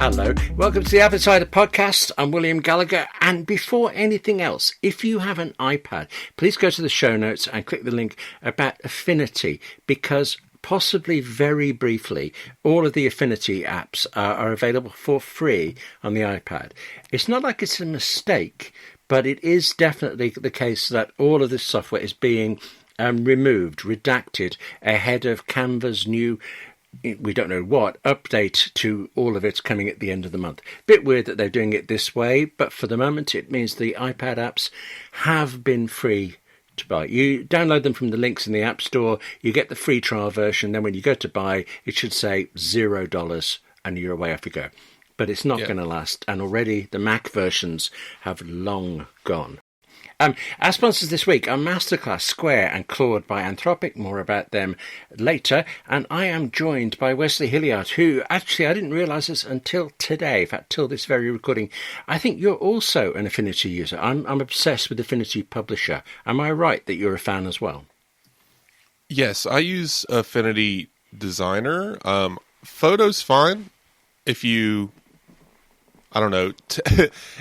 Hello, welcome to the AppleInsider podcast. I'm William Gallagher, and before anything else, if you have an iPad, please go to the show notes and click the link about Affinity, because possibly very briefly, all of the Affinity apps are available for free on the iPad. It's not like it's a mistake, but it is definitely the case that all of this software is being removed, redacted, ahead of Canva's new, we don't know what, update to all of it's coming at the end of the month. Bit weird that they're doing it this way, but for the moment it means the iPad apps have been free to buy. You download them from the links in the App Store, you get the free trial version, then when you go to buy, it should say $0 and you're away off you go. But it's not going to last, and already the Mac versions have long gone. Our sponsors this week are Masterclass, Square and Claude by Anthropic. More about them later. And I am joined by Wes Hilliard, who actually I didn't realise this until today, in fact, till this very recording. I think you're also an Affinity user. I'm obsessed with Affinity Publisher. Am I right that you're a fan as well? Yes, I use Affinity Designer. Photo's fine if you... I don't know,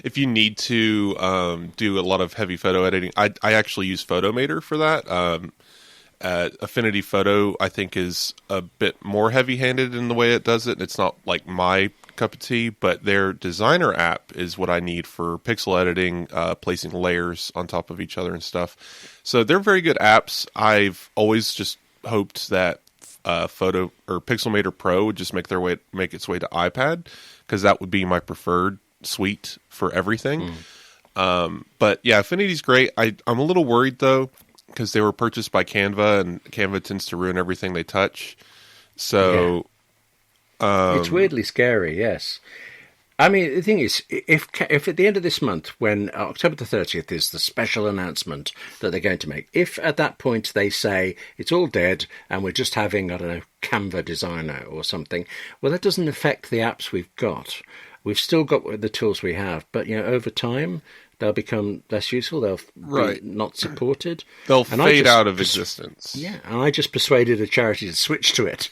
if you need to do a lot of heavy photo editing. I actually use Photomator for that. Affinity Photo, I think, is a bit more heavy-handed in the way it does it. It's not like my cup of tea, but their designer app is what I need for pixel editing, placing layers on top of each other and stuff. So they're very good apps. I've always just hoped that Photo or Pixelmator Pro would just make its way to iPad, because that would be my preferred suite for everything. But yeah, Affinity's great. I'm a little worried though, because they were purchased by Canva, and Canva tends to ruin everything they touch. So it's weirdly scary. Yes. I mean, the thing is, if at the end of this month, when October the 30th is the special announcement that they're going to make, if at that point they say it's all dead and we're just having, I don't know, Canva Designer or something, well, that doesn't affect the apps we've got. We've still got the tools we have, but, you know, over time, they'll become less useful. They'll be not supported. They'll fade out of existence. Yeah, and I just persuaded a charity to switch to it.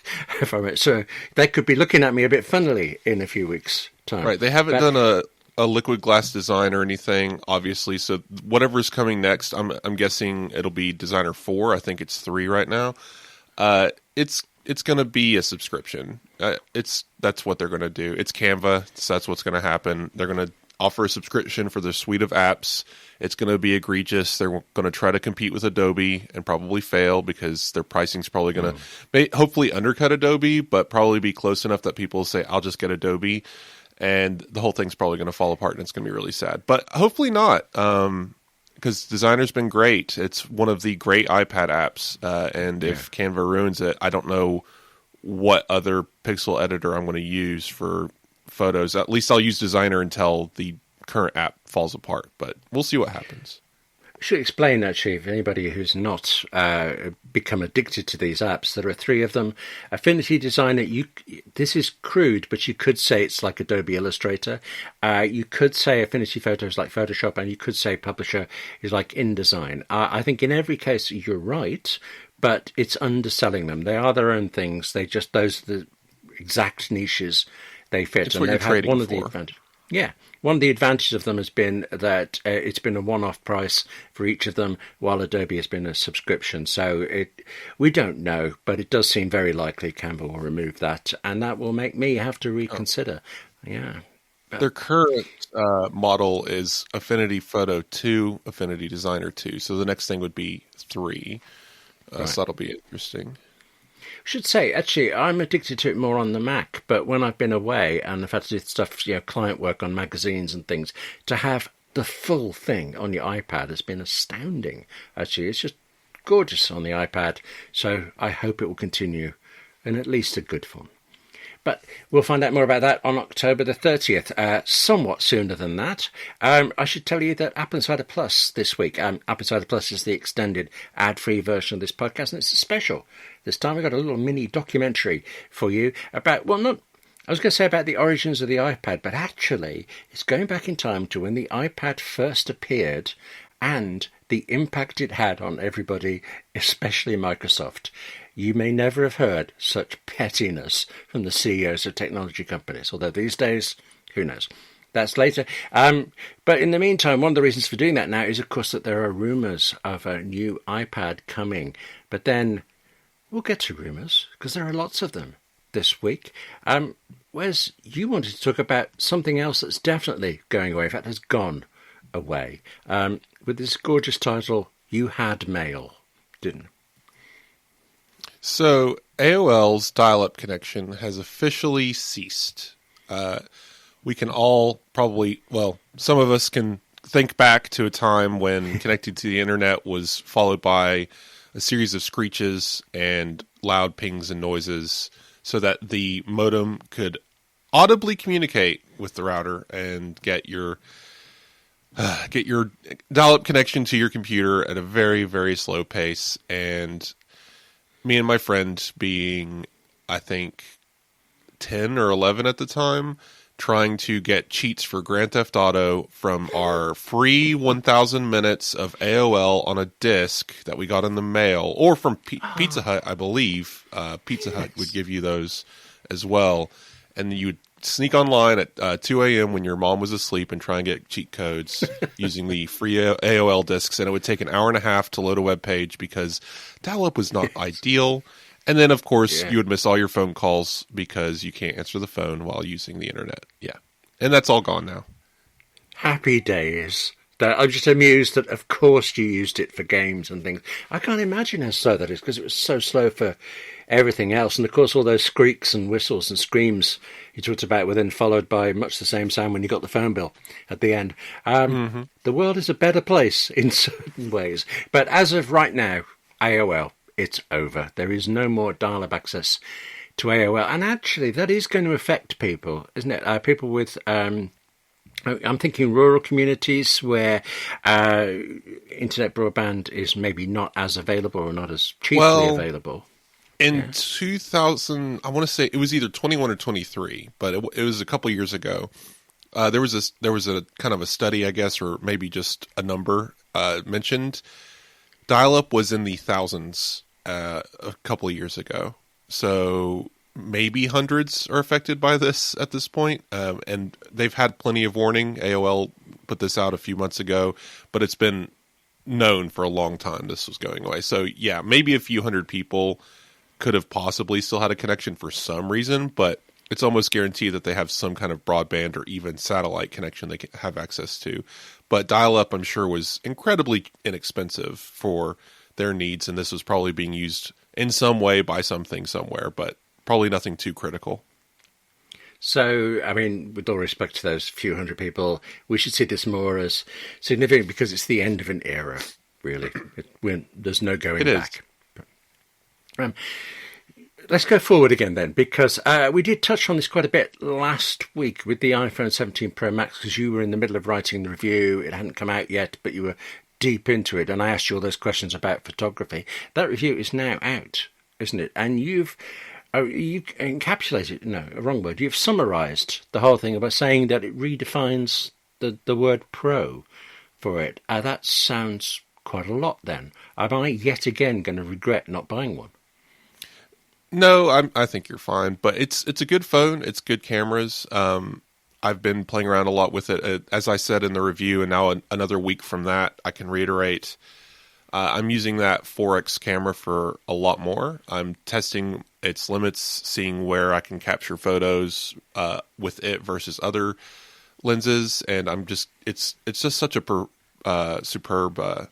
So they could be looking at me a bit funnily in a few weeks' time. Right, they haven't done a liquid glass design or anything, obviously. So whatever's coming next, I'm guessing it'll be Designer 4. I think it's 3 right now. It's going to be a subscription. That's what they're going to do. It's Canva, so that's what's going to happen. They're going to offer a subscription for their suite of apps. It's going to be egregious. They're going to try to compete with Adobe and probably fail, because their pricing's probably going to hopefully undercut Adobe, but probably be close enough that people will say, I'll just get Adobe. And the whole thing's probably going to fall apart, and it's going to be really sad. But hopefully not, because Designer's been great. It's one of the great iPad apps. And if Canva ruins it, I don't know what other pixel editor I'm going to use for photos. At least I'll use Designer until the current app falls apart, but we'll see what happens. I should explain, actually, for anybody who's not become addicted to these apps, there are 3 of them. Affinity Designer, this is crude, but you could say it's like Adobe Illustrator. You could say Affinity Photo is like Photoshop, and you could say Publisher is like InDesign. I think in every case you're right, but it's underselling them. They are their own things. Those are the exact niches they fit. It's and what they've you're had one of the advantages. Yeah. One of the advantages of them has been that it's been a one-off price for each of them, while Adobe has been a subscription. So we don't know, but it does seem very likely Canva will remove that, and that will make me have to reconsider. Yeah. Their current model is Affinity Photo 2, Affinity Designer 2. So the next thing would be 3. So that'll be interesting. I should say, actually, I'm addicted to it more on the Mac, but when I've been away and I've had to do stuff, client work on magazines and things, to have the full thing on your iPad has been astounding. Actually, it's just gorgeous on the iPad, so I hope it will continue in at least a good form. But we'll find out more about that on October the 30th, somewhat sooner than that. I should tell you that AppleInsider Plus this week, AppleInsider Plus is the extended ad-free version of this podcast, and it's a special. This time we've got a little mini documentary for you about, I was going to say about the origins of the iPad, but actually it's going back in time to when the iPad first appeared, and the impact it had on everybody, especially Microsoft. You may never have heard such pettiness from the CEOs of technology companies, although these days, who knows? That's later. But in the meantime, one of the reasons for doing that now is, of course, that there are rumours of a new iPad coming. But then we'll get to rumours, because there are lots of them this week. Wes, you wanted to talk about something else that's definitely going away, in fact, has gone away, with this gorgeous title, You Had Mail, didn't you? So AOL's dial-up connection has officially ceased. We can all probably, well, some of us can think back to a time when connecting to the internet was followed by a series of screeches and loud pings and noises so that the modem could audibly communicate with the router and get your dial-up connection to your computer at a very, very slow pace. And me and my friend, being, I think, 10 or 11 at the time, trying to get cheats for Grand Theft Auto from our free 1,000 minutes of AOL on a disc that we got in the mail, or from Pizza Hut, I believe. Pizza Hut would give you those as well. And you would sneak online at 2 a.m. when your mom was asleep and try and get cheat codes using the free AOL discs. And it would take an hour and a half to load a web page because dial-up was not ideal. And then, of course, you would miss all your phone calls because you can't answer the phone while using the internet. Yeah. And that's all gone now. Happy days. I'm just amused that, of course, you used it for games and things. I can't imagine how slow that is, because it was so slow for everything else. And, of course, all those squeaks and whistles and screams you talked about were then followed by much the same sound when you got the phone bill at the end. The world is a better place in certain ways. But as of right now, AOL, it's over. There is no more dial-up access to AOL. And actually, that is going to affect people, isn't it? People with, I'm thinking rural communities where internet broadband is maybe not as available or not as cheaply available. In 2000, I want to say it was either 21 or 23, but it was a couple years ago. There was a kind of a study, I guess, or maybe just a number mentioned. Dial-up was in the thousands a couple of years ago. So maybe hundreds are affected by this at this point. And they've had plenty of warning. AOL put this out a few months ago, but it's been known for a long time this was going away. So yeah, maybe a few hundred people could have possibly still had a connection for some reason, but it's almost guaranteed that they have some kind of broadband or even satellite connection they can have access to. But dial-up, I'm sure, was incredibly inexpensive for their needs, and this was probably being used in some way by something somewhere, but probably nothing too critical. So, I mean, with all respect to those few hundred people, we should see this more as significant because it's the end of an era, really. There's no going back. Let's go forward again then, because we did touch on this quite a bit last week with the iPhone 17 Pro Max, because you were in the middle of writing the review. It hadn't come out yet, but you were deep into it, and I asked you all those questions about photography. That review is now out, isn't it? And you encapsulated, no, a wrong word, you've summarised the whole thing by saying that it redefines the word pro for it. That sounds quite a lot then. Am I yet again going to regret not buying one? No, I think you're fine, but it's a good phone. It's good cameras. I've been playing around a lot with it, as I said in the review, and now another week from that, I can reiterate. I'm using that 4X camera for a lot more. I'm testing its limits, seeing where I can capture photos with it versus other lenses, and it's just such a superb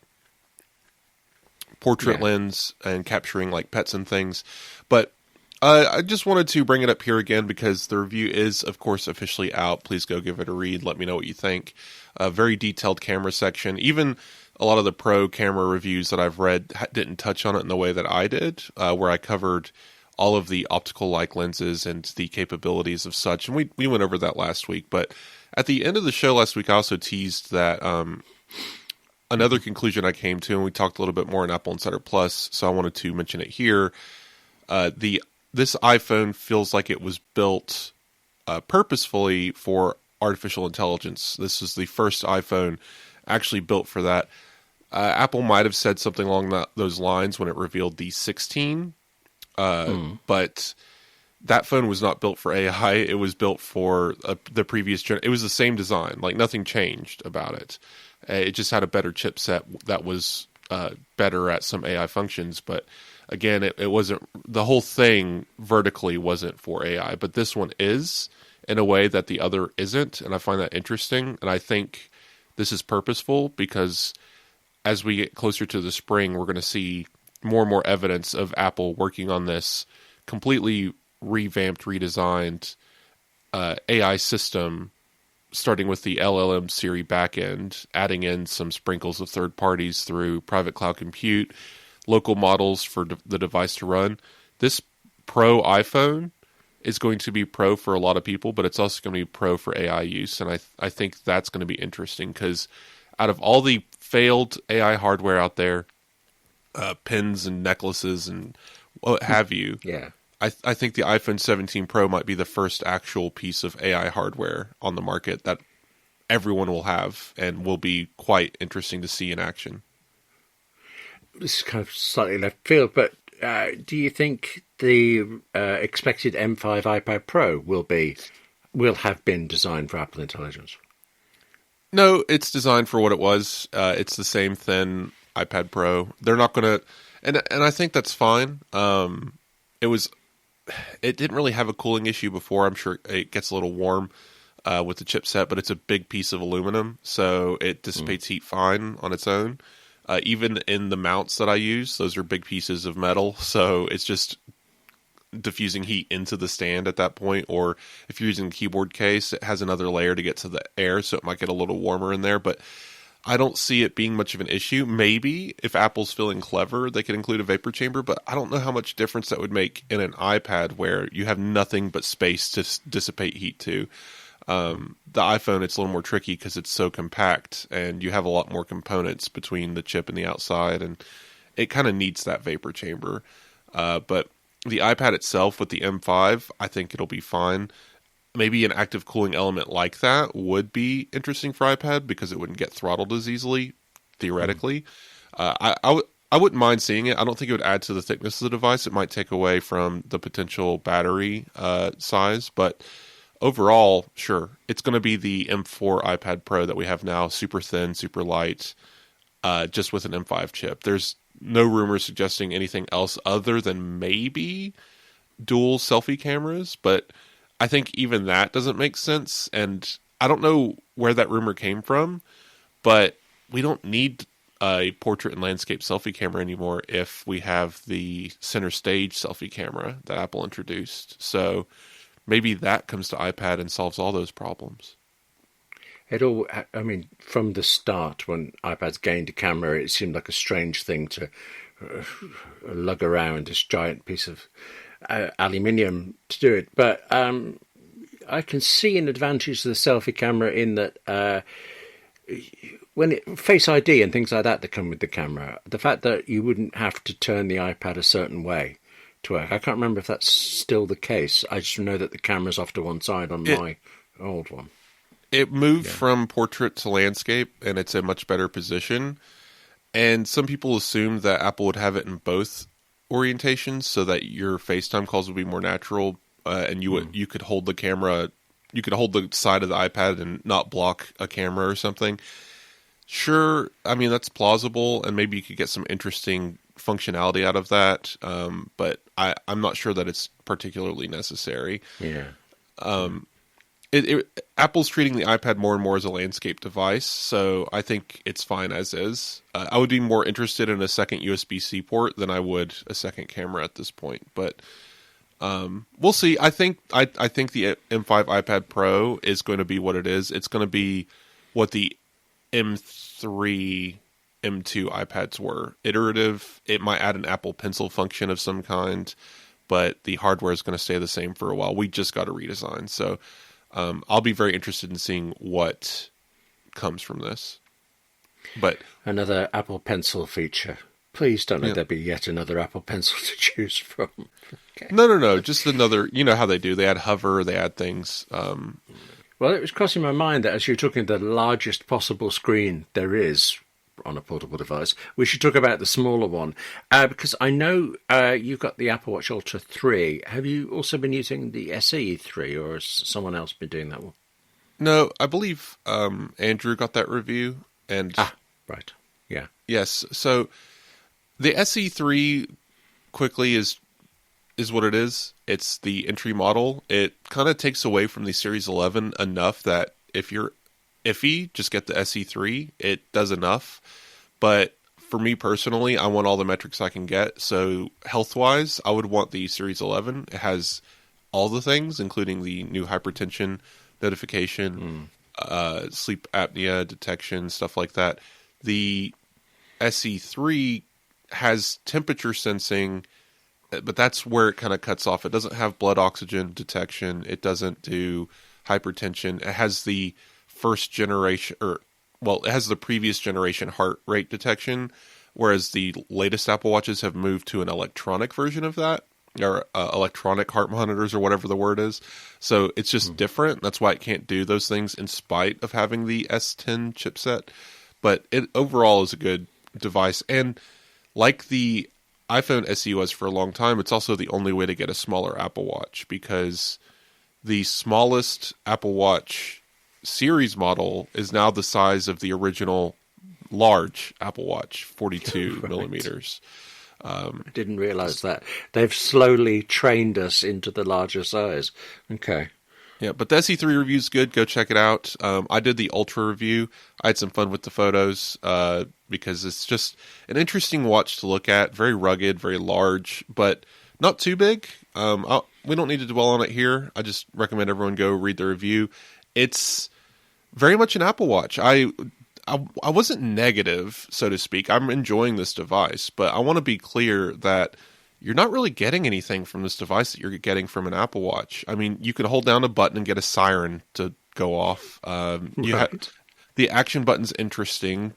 portrait lens and capturing like pets and things. But I just wanted to bring it up here again because the review is, of course, officially out. Please go give it a read. Let me know what you think. A very detailed camera section. Even a lot of the pro camera reviews that I've read didn't touch on it in the way that I did, where I covered all of the optical-like lenses and the capabilities of such. And we went over that last week. But at the end of the show last week, I also teased that another conclusion I came to, and we talked a little bit more in Apple Insider Plus, so I wanted to mention it here. This iPhone feels like it was built purposefully for artificial intelligence. This is the first iPhone actually built for that. Apple might have said something along those lines when it revealed the 16, but that phone was not built for AI. It was built for the previous gen. It was the same design. Like, nothing changed about it. It just had a better chipset that was better at some AI functions. But again, it wasn't, the whole thing vertically wasn't for AI. But this one is, in a way that the other isn't. And I find that interesting. And I think this is purposeful because as we get closer to the spring, we're going to see more and more evidence of Apple working on this completely revamped, redesigned AI system, starting with the LLM Siri backend, adding in some sprinkles of third parties through private cloud compute, local models for the device to run. This Pro iPhone is going to be pro for a lot of people, but it's also going to be pro for AI use, and I think that's going to be interesting because out of all the failed AI hardware out there, pins and necklaces and what have you, yeah. I think the iPhone 17 Pro might be the first actual piece of AI hardware on the market that everyone will have and will be quite interesting to see in action. This is kind of slightly left field, but do you think the expected M5 iPad Pro will have been designed for Apple Intelligence? No, it's designed for what it was. It's the same thin iPad Pro. They're not going to, and I think that's fine. It didn't really have a cooling issue before. I'm sure it gets a little warm with the chipset, but it's a big piece of aluminum, so it dissipates heat fine on its own. Even in the mounts that I use, those are big pieces of metal, so it's just diffusing heat into the stand at that point. Or if you're using a keyboard case, it has another layer to get to the air, so it might get a little warmer in there, but I don't see it being much of an issue. Maybe if Apple's feeling clever, they could include a vapor chamber, but I don't know how much difference that would make in an iPad where you have nothing but space to dissipate heat to. The iPhone, it's a little more tricky because it's so compact and you have a lot more components between the chip and the outside, and it kind of needs that vapor chamber. But the iPad itself with the M5, I think it'll be fine. Maybe an active cooling element like that would be interesting for iPad because it wouldn't get throttled as easily, theoretically. I wouldn't mind seeing it. I don't think it would add to the thickness of the device. It might take away from the potential battery size, but overall, sure. It's going to be the M4 iPad Pro that we have now, super thin, super light, just with an M5 chip. There's no rumors suggesting anything else other than maybe dual selfie cameras, but I think even that doesn't make sense, and I don't know where that rumor came from, but we don't need a portrait and landscape selfie camera anymore if we have the center stage selfie camera that Apple introduced. So maybe that comes to iPad and solves all those problems. From the start, when iPads gained a camera, it seemed like a strange thing to lug around this giant piece of aluminium to do it, but I can see an advantage to the selfie camera in that when Face ID and things like that come with the camera, the fact that you wouldn't have to turn the iPad a certain way to work. I can't remember if that's still the case. I just know that the camera's off to one side on my old one. It moved from portrait to landscape, and it's a much better position. And some people assumed that Apple would have it in both orientations so that your FaceTime calls would be more natural, and you could hold the camera, you could hold the side of the iPad and not block a camera or something. Sure, I mean, that's plausible, and maybe you could get some interesting functionality out of that, but I'm not sure that it's particularly necessary. Yeah. Apple's treating the iPad more and more as a landscape device, so I think it's fine as is. I would be more interested in a second USB-C port than I would a second camera at this point, but we'll see. I think the M5 iPad Pro is going to be what it is. It's going to be what the M3, M2 iPads were. Iterative. It might add an Apple Pencil function of some kind, but the hardware is going to stay the same for a while. We just got a redesign, so I'll be very interested in seeing what comes from this. But another Apple Pencil feature. Please don't let there be yet another Apple Pencil to choose from. Okay. No. Just another. You know how they do. They add hover. They add things. Well, it was crossing my mind that as you're talking, the largest possible screen there is on a portable device, we should talk about the smaller one because I know you've got the Apple Watch Ultra 3. Have you also been using the SE 3, or has someone else been doing that one? No, I believe Andrew got that review. And right. Yeah. Yes. So the SE3 quickly is what it is. It's the entry model. It kind of takes away from the Series 11 enough that if you're iffy, just get the SE3. It does enough. But for me personally, I want all the metrics I can get. So health-wise, I would want the Series 11. It has all the things, including the new hypertension notification, sleep apnea detection, stuff like that. The SE3 has temperature sensing, but that's where it kind of cuts off. It doesn't have blood oxygen detection. It doesn't do hypertension. It has the first generation, it has the previous generation heart rate detection, whereas the latest Apple Watches have moved to an electronic version of that, or electronic heart monitors, or whatever the word is. So it's just different. That's why it can't do those things in spite of having the S10 chipset. But it overall is a good device. And like the iPhone SE was for a long time, it's also the only way to get a smaller Apple Watch, because the smallest Apple Watch series model is now the size of the original large Apple Watch, 42 millimeters. I didn't realize that. They've slowly trained us into the larger size. Okay. Yeah, but the SE3 review is good. Go check it out. I did the Ultra review. I had some fun with the photos because it's just an interesting watch to look at. Very rugged, very large, but not too big. We don't need to dwell on it here. I just recommend everyone go read the review. It's very much an Apple Watch. I wasn't negative, so to speak. I'm enjoying this device, but I want to be clear that you're not really getting anything from this device that you're getting from an Apple Watch. I mean, you can hold down a button and get a siren to go off. The action button's interesting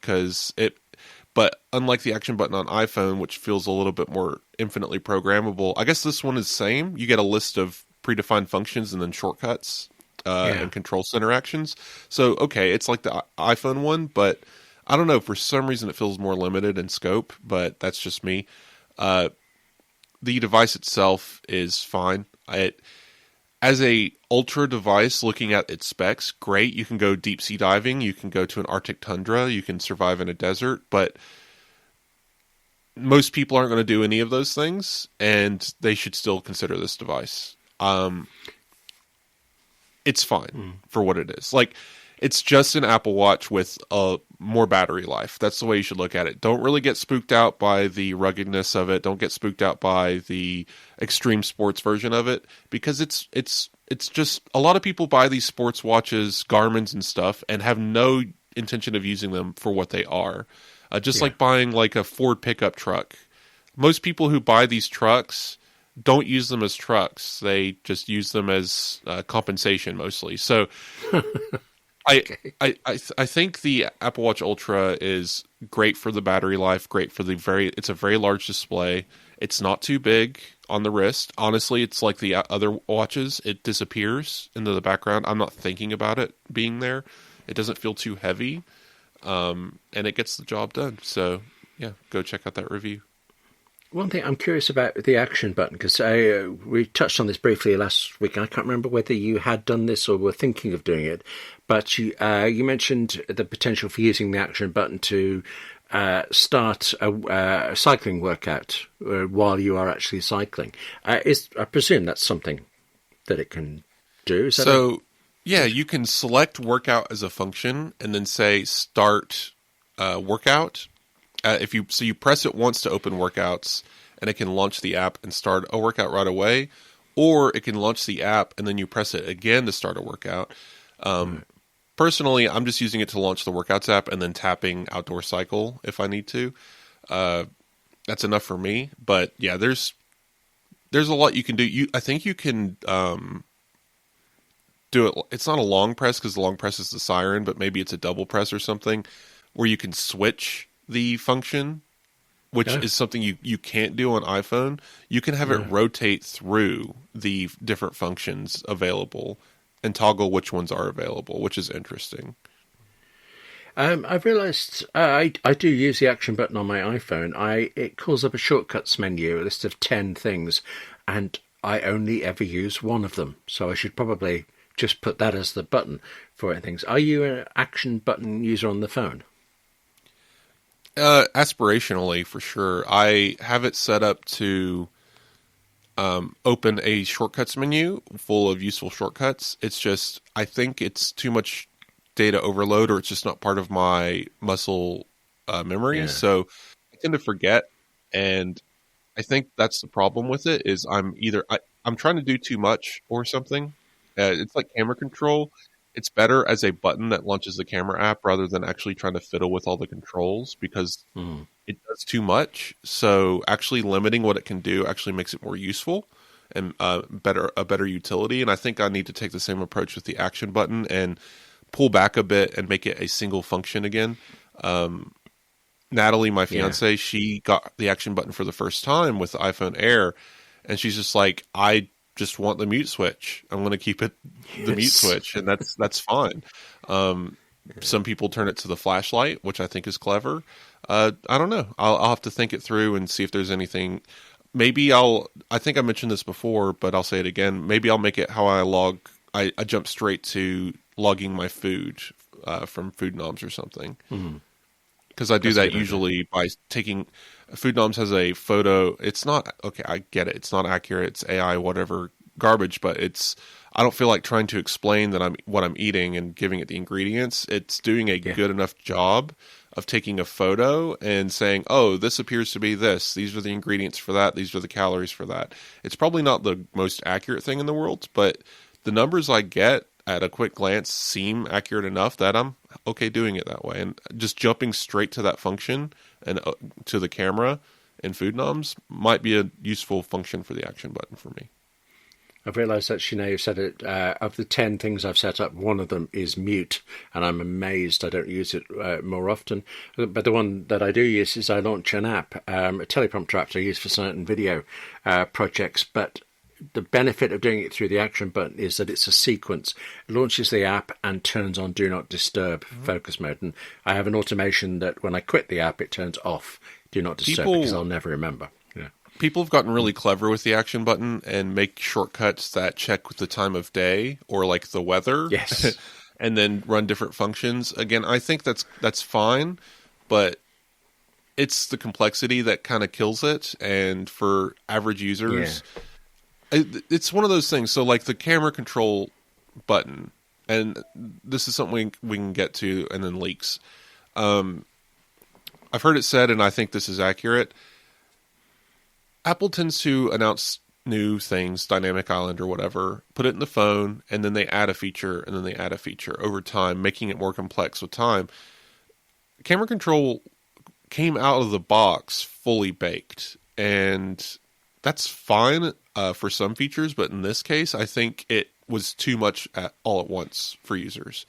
but unlike the action button on iPhone, which feels a little bit more infinitely programmable, I guess this one is the same. You get a list of predefined functions and then shortcuts and control center actions. So, okay, it's like the iPhone one, but I don't know. For some reason, it feels more limited in scope, but that's just me. The device itself is fine. As a ultra device, looking at its specs, great. You can go deep sea diving. You can go to an Arctic tundra. You can survive in a desert. But most people aren't going to do any of those things, and they should still consider this device. It's fine for what it is. Like, it's just an Apple Watch with more battery life. That's the way you should look at it. Don't really get spooked out by the ruggedness of it. Don't get spooked out by the extreme sports version of it, because it's just, a lot of people buy these sports watches, Garmin's and stuff, and have no intention of using them for what they are. Like buying like a Ford pickup truck. Most people who buy these trucks don't use them as trucks. They just use them as compensation mostly. So I think the Apple Watch Ultra is great for the battery life, great for it's a very large display. It's not too big on the wrist. Honestly, it's like the other watches. It disappears into the background. I'm not thinking about it being there. It doesn't feel too heavy, and it gets the job done. So, yeah, go check out that review. One thing I'm curious about the action button, because we touched on this briefly last week. I can't remember whether you had done this or were thinking of doing it, but you mentioned the potential for using the action button to start a cycling workout while you are actually cycling. I presume that's something that it can do. Is that yeah, you can select workout as a function and then say start workout. You press it once to open workouts, and it can launch the app and start a workout right away, or it can launch the app and then you press it again to start a workout. Personally, I'm just using it to launch the workouts app and then tapping outdoor cycle if I need to. That's enough for me. But yeah, there's a lot you can do. I think you can do it. It's not a long press because the long press is the siren, but maybe it's a double press or something where you can switch the function, which is something you can't do on iPhone. You can have it rotate through the different functions available and toggle which ones are available, which is interesting. I've realised I do use the action button on my iPhone. It calls up a shortcuts menu, a list of 10 things, and I only ever use one of them. So I should probably just put that as the button for things. Are you an action button user on the phone? Aspirationally, for sure. I have it set up to open a shortcuts menu full of useful shortcuts. It's just, I think it's too much data overload, or it's just not part of my muscle memory. Yeah. So I tend to forget, and I think that's the problem with it. Is I'm trying to do too much or something. It's like camera control. It's better as a button that launches the camera app rather than actually trying to fiddle with all the controls, because it does too much. So actually limiting what it can do actually makes it more useful and a better utility. And I think I need to take the same approach with the action button and pull back a bit and make it a single function again. Natalie, my fiance, she got the action button for the first time with the iPhone Air, and she's just like, I just want the mute switch. I'm going to keep it the mute switch, and that's fine. Some people turn it to the flashlight, which I think is clever. I don't know. I'll have to think it through and see if there's anything. Maybe I think I mentioned this before, but I'll say it again. Maybe I'll make it how I jump straight to logging my food from Food Noms or something. Because I do that usually by taking Food Noms has a photo. It's not okay. I get it. It's not accurate. It's AI, whatever garbage. But I don't feel like trying to explain that what I'm eating and giving it the ingredients. It's doing a good enough job of taking a photo and saying, "Oh, this appears to be this. These are the ingredients for that. These are the calories for that." It's probably not the most accurate thing in the world, but the numbers I get at a quick glance seem accurate enough that I'm okay doing it that way. And just jumping straight to that function and to the camera in Food Noms might be a useful function for the action button for me. I've realised actually now you've said it, of the 10 things I've set up, one of them is mute, and I'm amazed I don't use it more often. But the one that I do use is I launch an app, a teleprompter app I use for certain video projects, but the benefit of doing it through the action button is that it's a sequence. It launches the app and turns on Do Not Disturb focus mode. And I have an automation that when I quit the app, it turns off Do Not Disturb because I'll never remember. Yeah. People have gotten really clever with the action button and make shortcuts that check with the time of day or like the weather. Yes. And then run different functions. Again, I think that's fine, but it's the complexity that kind of kills it. And for average users... Yeah. It's one of those things. So like the camera control button, and this is something we can get to, and then leaks. I've heard it said, and I think this is accurate. Apple tends to announce new things, Dynamic Island or whatever, put it in the phone, and then they add a feature, and then they add a feature over time, making it more complex with time. Camera control came out of the box fully baked, and that's fine for some features, but in this case, I think it was too much all at once for users.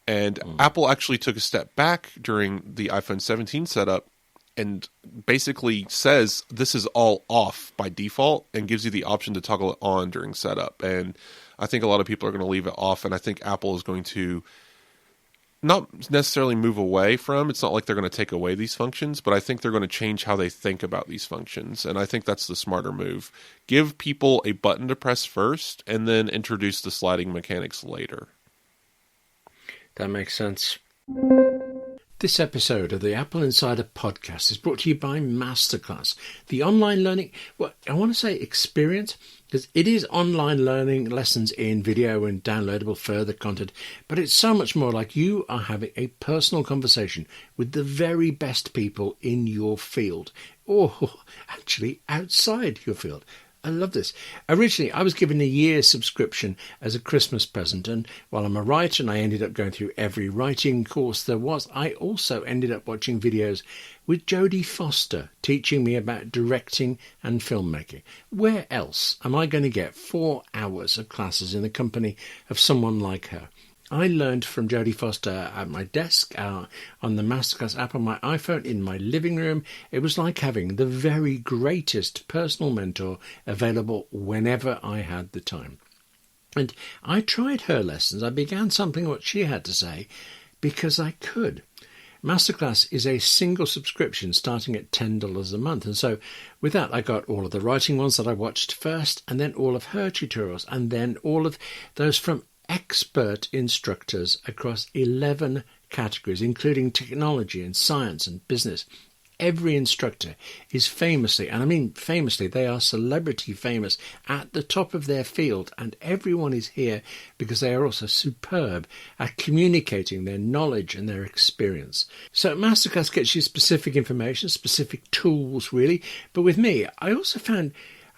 And Apple actually took a step back during the iPhone 17 setup and basically says this is all off by default and gives you the option to toggle it on during setup. And I think a lot of people are going to leave it off, and I think Apple is going to not necessarily move away from. It's not like they're going to take away these functions, but I think they're going to change how they think about these functions. And I think that's the smarter move. Give people a button to press first and then introduce the sliding mechanics later. That makes sense. This episode of the Apple Insider podcast is brought to you by Masterclass, the online learning, well, I want to say experience, because it is online learning lessons in video and downloadable further content, but it's so much more like you are having a personal conversation with the very best people in your field, or actually outside your field. I love this. Originally, I was given a year's subscription as a Christmas present, and while I'm a writer and I ended up going through every writing course there was, I also ended up watching videos with Jodie Foster teaching me about directing and filmmaking. Where else am I going to get 4 hours of classes in the company of someone like her? I learned from Jodie Foster at my desk, on the Masterclass app on my iPhone, in my living room. It was like having the very greatest personal mentor available whenever I had the time. And I tried her lessons. I began sampling what she had to say, because I could. Masterclass is a single subscription starting at $10 a month. And so with that, I got all of the writing ones that I watched first, and then all of her tutorials, and then all of those from expert instructors across 11 categories, including technology and science and business. Every instructor is famously, and I mean famously, they are celebrity famous at the top of their field, and everyone is here because they are also superb at communicating their knowledge and their experience. So Masterclass gets you specific information, specific tools really, but with me, I also found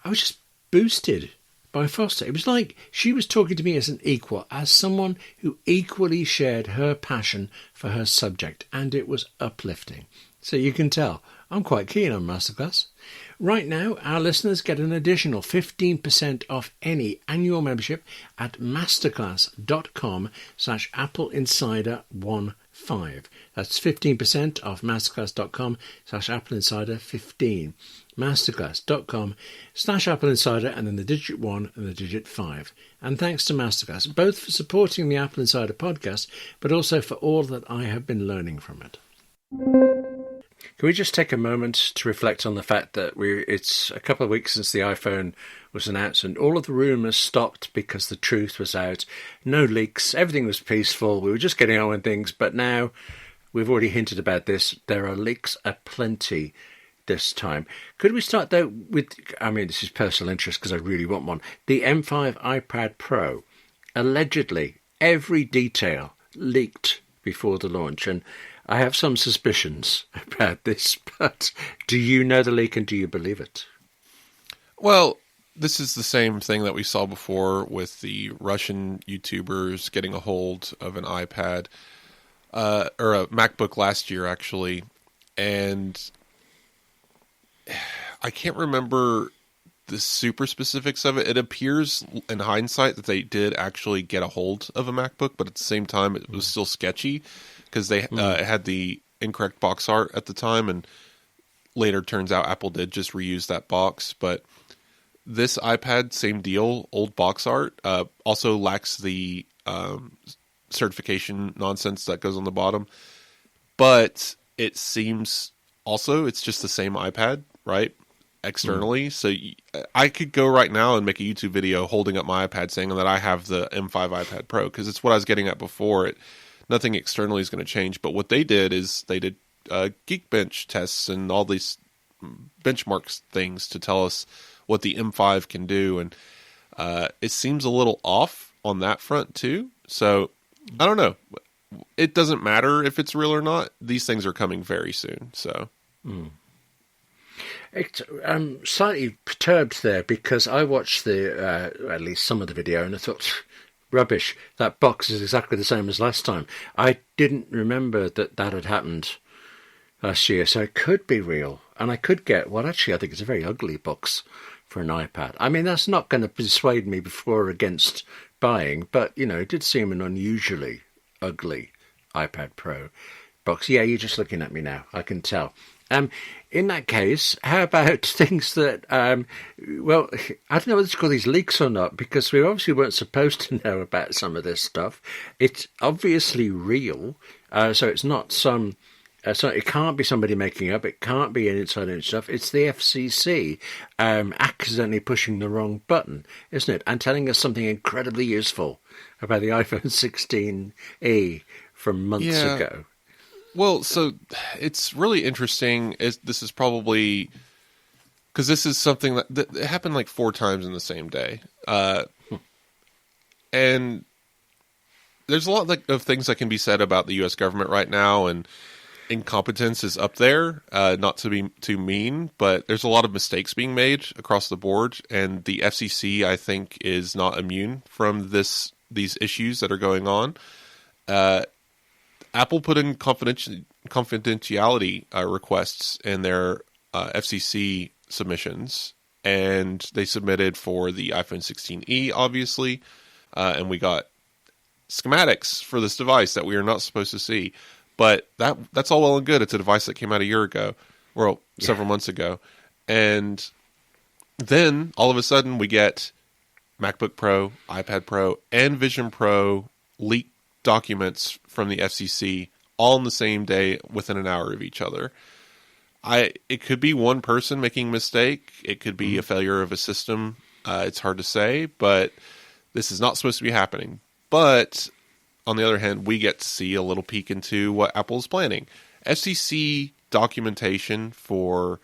I was just boosted by Foster. It was like she was talking to me as an equal, as someone who equally shared her passion for her subject, and it was uplifting. So you can tell, I'm quite keen on Masterclass. Right now, our listeners get an additional 15% off any annual membership at masterclass.com/AppleInsider15. That's 15% off masterclass.com/AppleInsider15. Masterclass.com/AppleInsider and then the digit 1 and the digit 5. And thanks to Masterclass, both for supporting the Apple Insider podcast, but also for all that I have been learning from it. Can we just take a moment to reflect on the fact that it's a couple of weeks since the iPhone was announced and all of the rumours stopped because the truth was out. No leaks, everything was peaceful, we were just getting on with things, but now we've already hinted about this. There are leaks aplenty this time. Could we start though with, I mean this is personal interest because I really want one, the M5 iPad Pro. Allegedly, every detail leaked before the launch, and I have some suspicions about this, but do you know the leak and do you believe it? Well, this is the same thing that we saw before with the Russian YouTubers getting a hold of an iPad, or a MacBook last year, actually. And I can't remember the super specifics of it. It appears in hindsight that they did actually get a hold of a MacBook, but at the same time, it was still sketchy because they had the incorrect box art at the time, and later turns out Apple did just reuse that box. But this iPad, same deal, old box art, also lacks the certification nonsense that goes on the bottom. But it seems also it's just the same iPad, right? Externally. So I could go right now and make a YouTube video holding up my iPad saying that I have the M5 iPad Pro, because it's what I was getting at before. Nothing externally is going to change. But what they did is they did Geekbench tests and all these benchmarks things to tell us what the M5 can do. And it seems a little off on that front too. So I don't know. It doesn't matter if it's real or not. These things are coming very soon. So I'm slightly perturbed there because I watched at least some of the video, and I thought, rubbish, that box is exactly the same as last time. I didn't remember that had happened last year, so it could be real. And I could get what actually I think is a very ugly box for an iPad. I mean, that's not going to persuade me for or against buying, but, it did seem an unusually ugly iPad Pro box. Yeah, you're just looking at me now, I can tell. In that case, how about things that, well, I don't know whether to call these leaks or not, because we obviously weren't supposed to know about some of this stuff. It's obviously real, so it's not some, so it can't be somebody making up, it can't be an insider stuff. It's the FCC accidentally pushing the wrong button, isn't it? And telling us something incredibly useful about the iPhone 16e from months ago. Well, so it's really interesting. This is probably because this is something that it happened like 4 times in the same day, and there's a lot of things that can be said about the U.S. government right now, and incompetence is up there. Not to be too mean, but there's a lot of mistakes being made across the board, and the FCC, I think, is not immune from these issues that are going on. Apple put in confidentiality requests in their FCC submissions, and they submitted for the iPhone 16e, obviously, and we got schematics for this device that we are not supposed to see. But that's all well and good. It's a device that came out a year ago, or several months ago. And then, all of a sudden, we get MacBook Pro, iPad Pro, and Vision Pro leaked documents from the FCC all on the same day within an hour of each other. It could be one person making a mistake. It could be a failure of a system. It's hard to say, but this is not supposed to be happening. But on the other hand, we get to see a little peek into what Apple's planning. FCC documentation for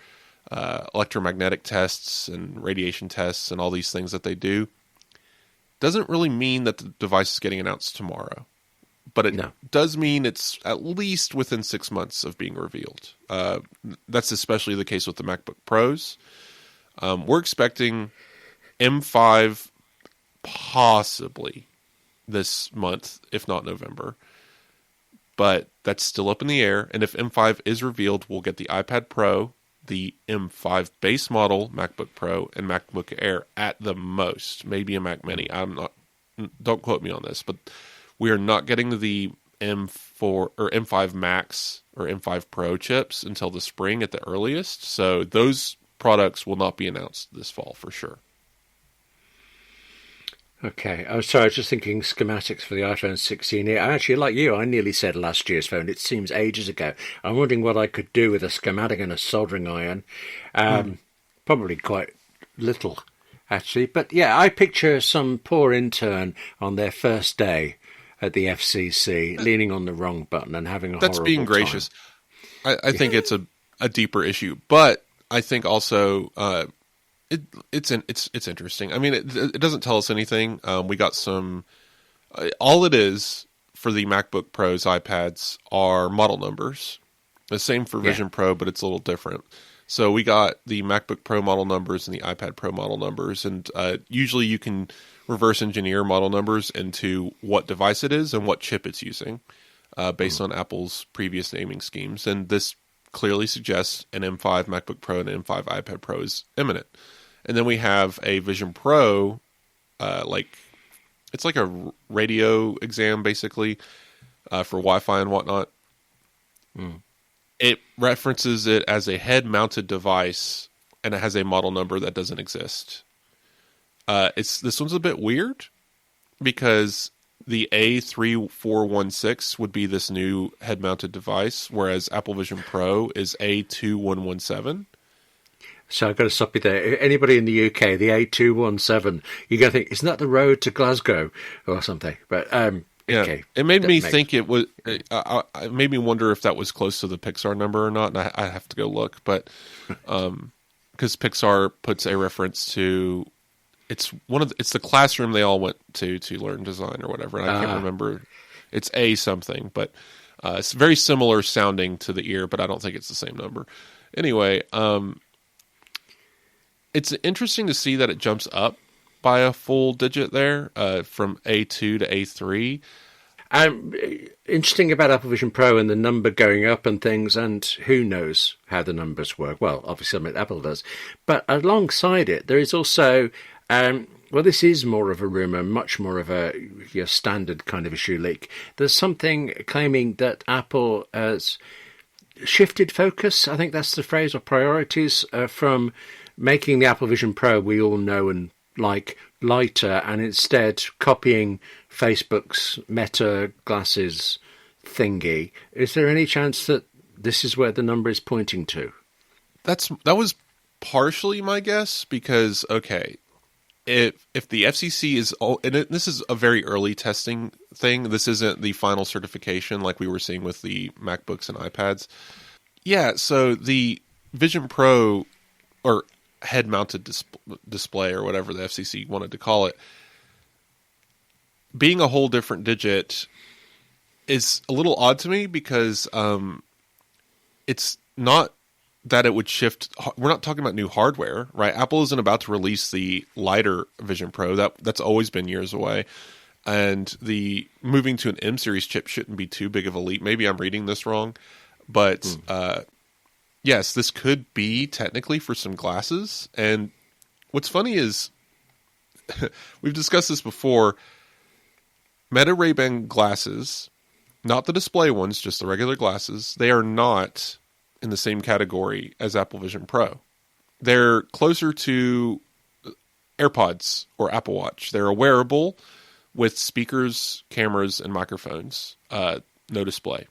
electromagnetic tests and radiation tests and all these things that they do doesn't really mean that the device is getting announced tomorrow. But it does mean it's at least within 6 months of being revealed. That's especially the case with the MacBook Pros. We're expecting M5 possibly this month, if not November. But that's still up in the air. And if M5 is revealed, we'll get the iPad Pro, the M5 base model MacBook Pro, and MacBook Air at the most. Maybe a Mac Mini. Don't quote me on this, but we are not getting the M4 or M5 Max or M5 Pro chips until the spring at the earliest. So those products will not be announced this fall for sure. Okay. I'm sorry, I was just thinking schematics for the iPhone 16 here. Actually, like you, I nearly said last year's phone. It seems ages ago. I'm wondering what I could do with a schematic and a soldering iron. Probably quite little, actually. But yeah, I picture some poor intern on their first day at the FCC leaning on the wrong button and having a horrible time. That's being gracious. I think it's a deeper issue. But I think also... It's interesting. I mean, it doesn't tell us anything. We got some. All it is for the MacBook Pros, iPads are model numbers. The same for Vision Pro, but it's a little different. So we got the MacBook Pro model numbers and the iPad Pro model numbers, and usually you can reverse engineer model numbers into what device it is and what chip it's using, based on Apple's previous naming schemes. And this clearly suggests an M5 MacBook Pro and an M5 iPad Pro is imminent. And then we have a Vision Pro, it's like a radio exam, basically, for Wi-Fi and whatnot. It references it as a head-mounted device, and it has a model number that doesn't exist. This one's a bit weird, because the A3416 would be this new head-mounted device, whereas Apple Vision Pro is A2117. So I've got to stop you there. Anybody in the UK, the A217, you're going to think, isn't that the road to Glasgow or something? But okay. It made me think it was. It made me wonder if that was close to the Pixar number or not. And I have to go look, but because Pixar puts a reference to, it's the classroom they all went to learn design or whatever. And I can't remember. It's A something, but it's very similar sounding to the ear, but I don't think it's the same number. Anyway. It's interesting to see that it jumps up by a full digit there, from A2 to A3. Interesting about Apple Vision Pro and the number going up and things, and who knows how the numbers work. Well, obviously, I mean, Apple does. But alongside it, there is also, this is more of a rumour, much more of a standard kind of issue leak. There's something claiming that Apple has shifted focus, I think that's the phrase, or priorities, from making the Apple Vision Pro we all know and like lighter, and instead copying Facebook's Meta glasses thingy. Is there any chance that this is where the number is pointing to? That was partially my guess, because if the FCC is, and this is a very early testing thing, this isn't the final certification like we were seeing with the MacBooks and iPads. Yeah, so the Vision Pro, or head-mounted display, or whatever the FCC wanted to call it, being a whole different digit is a little odd to me, because it's not that it would shift. We're not talking about new hardware, right? Apple isn't about to release the lighter Vision Pro. That's always been years away. And the moving to an M series chip shouldn't be too big of a leap. Maybe I'm reading this wrong, but yes, this could be technically for some glasses. And what's funny is, we've discussed this before, Meta Ray-Ban glasses, not the display ones, just the regular glasses, they are not in the same category as Apple Vision Pro. They're closer to AirPods or Apple Watch. They're a wearable, with speakers, cameras, and microphones, no display.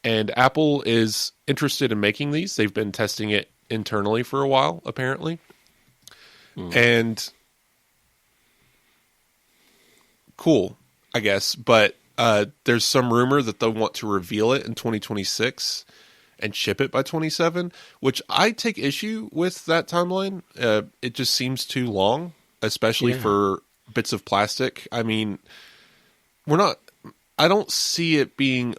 And Apple is interested in making these. They've been testing it internally for a while, apparently. And cool, I guess. But there's some rumor that they'll want to reveal it in 2026 and ship it by 27, which I take issue with that timeline. It just seems too long, especially for bits of plastic. I mean, I don't see it being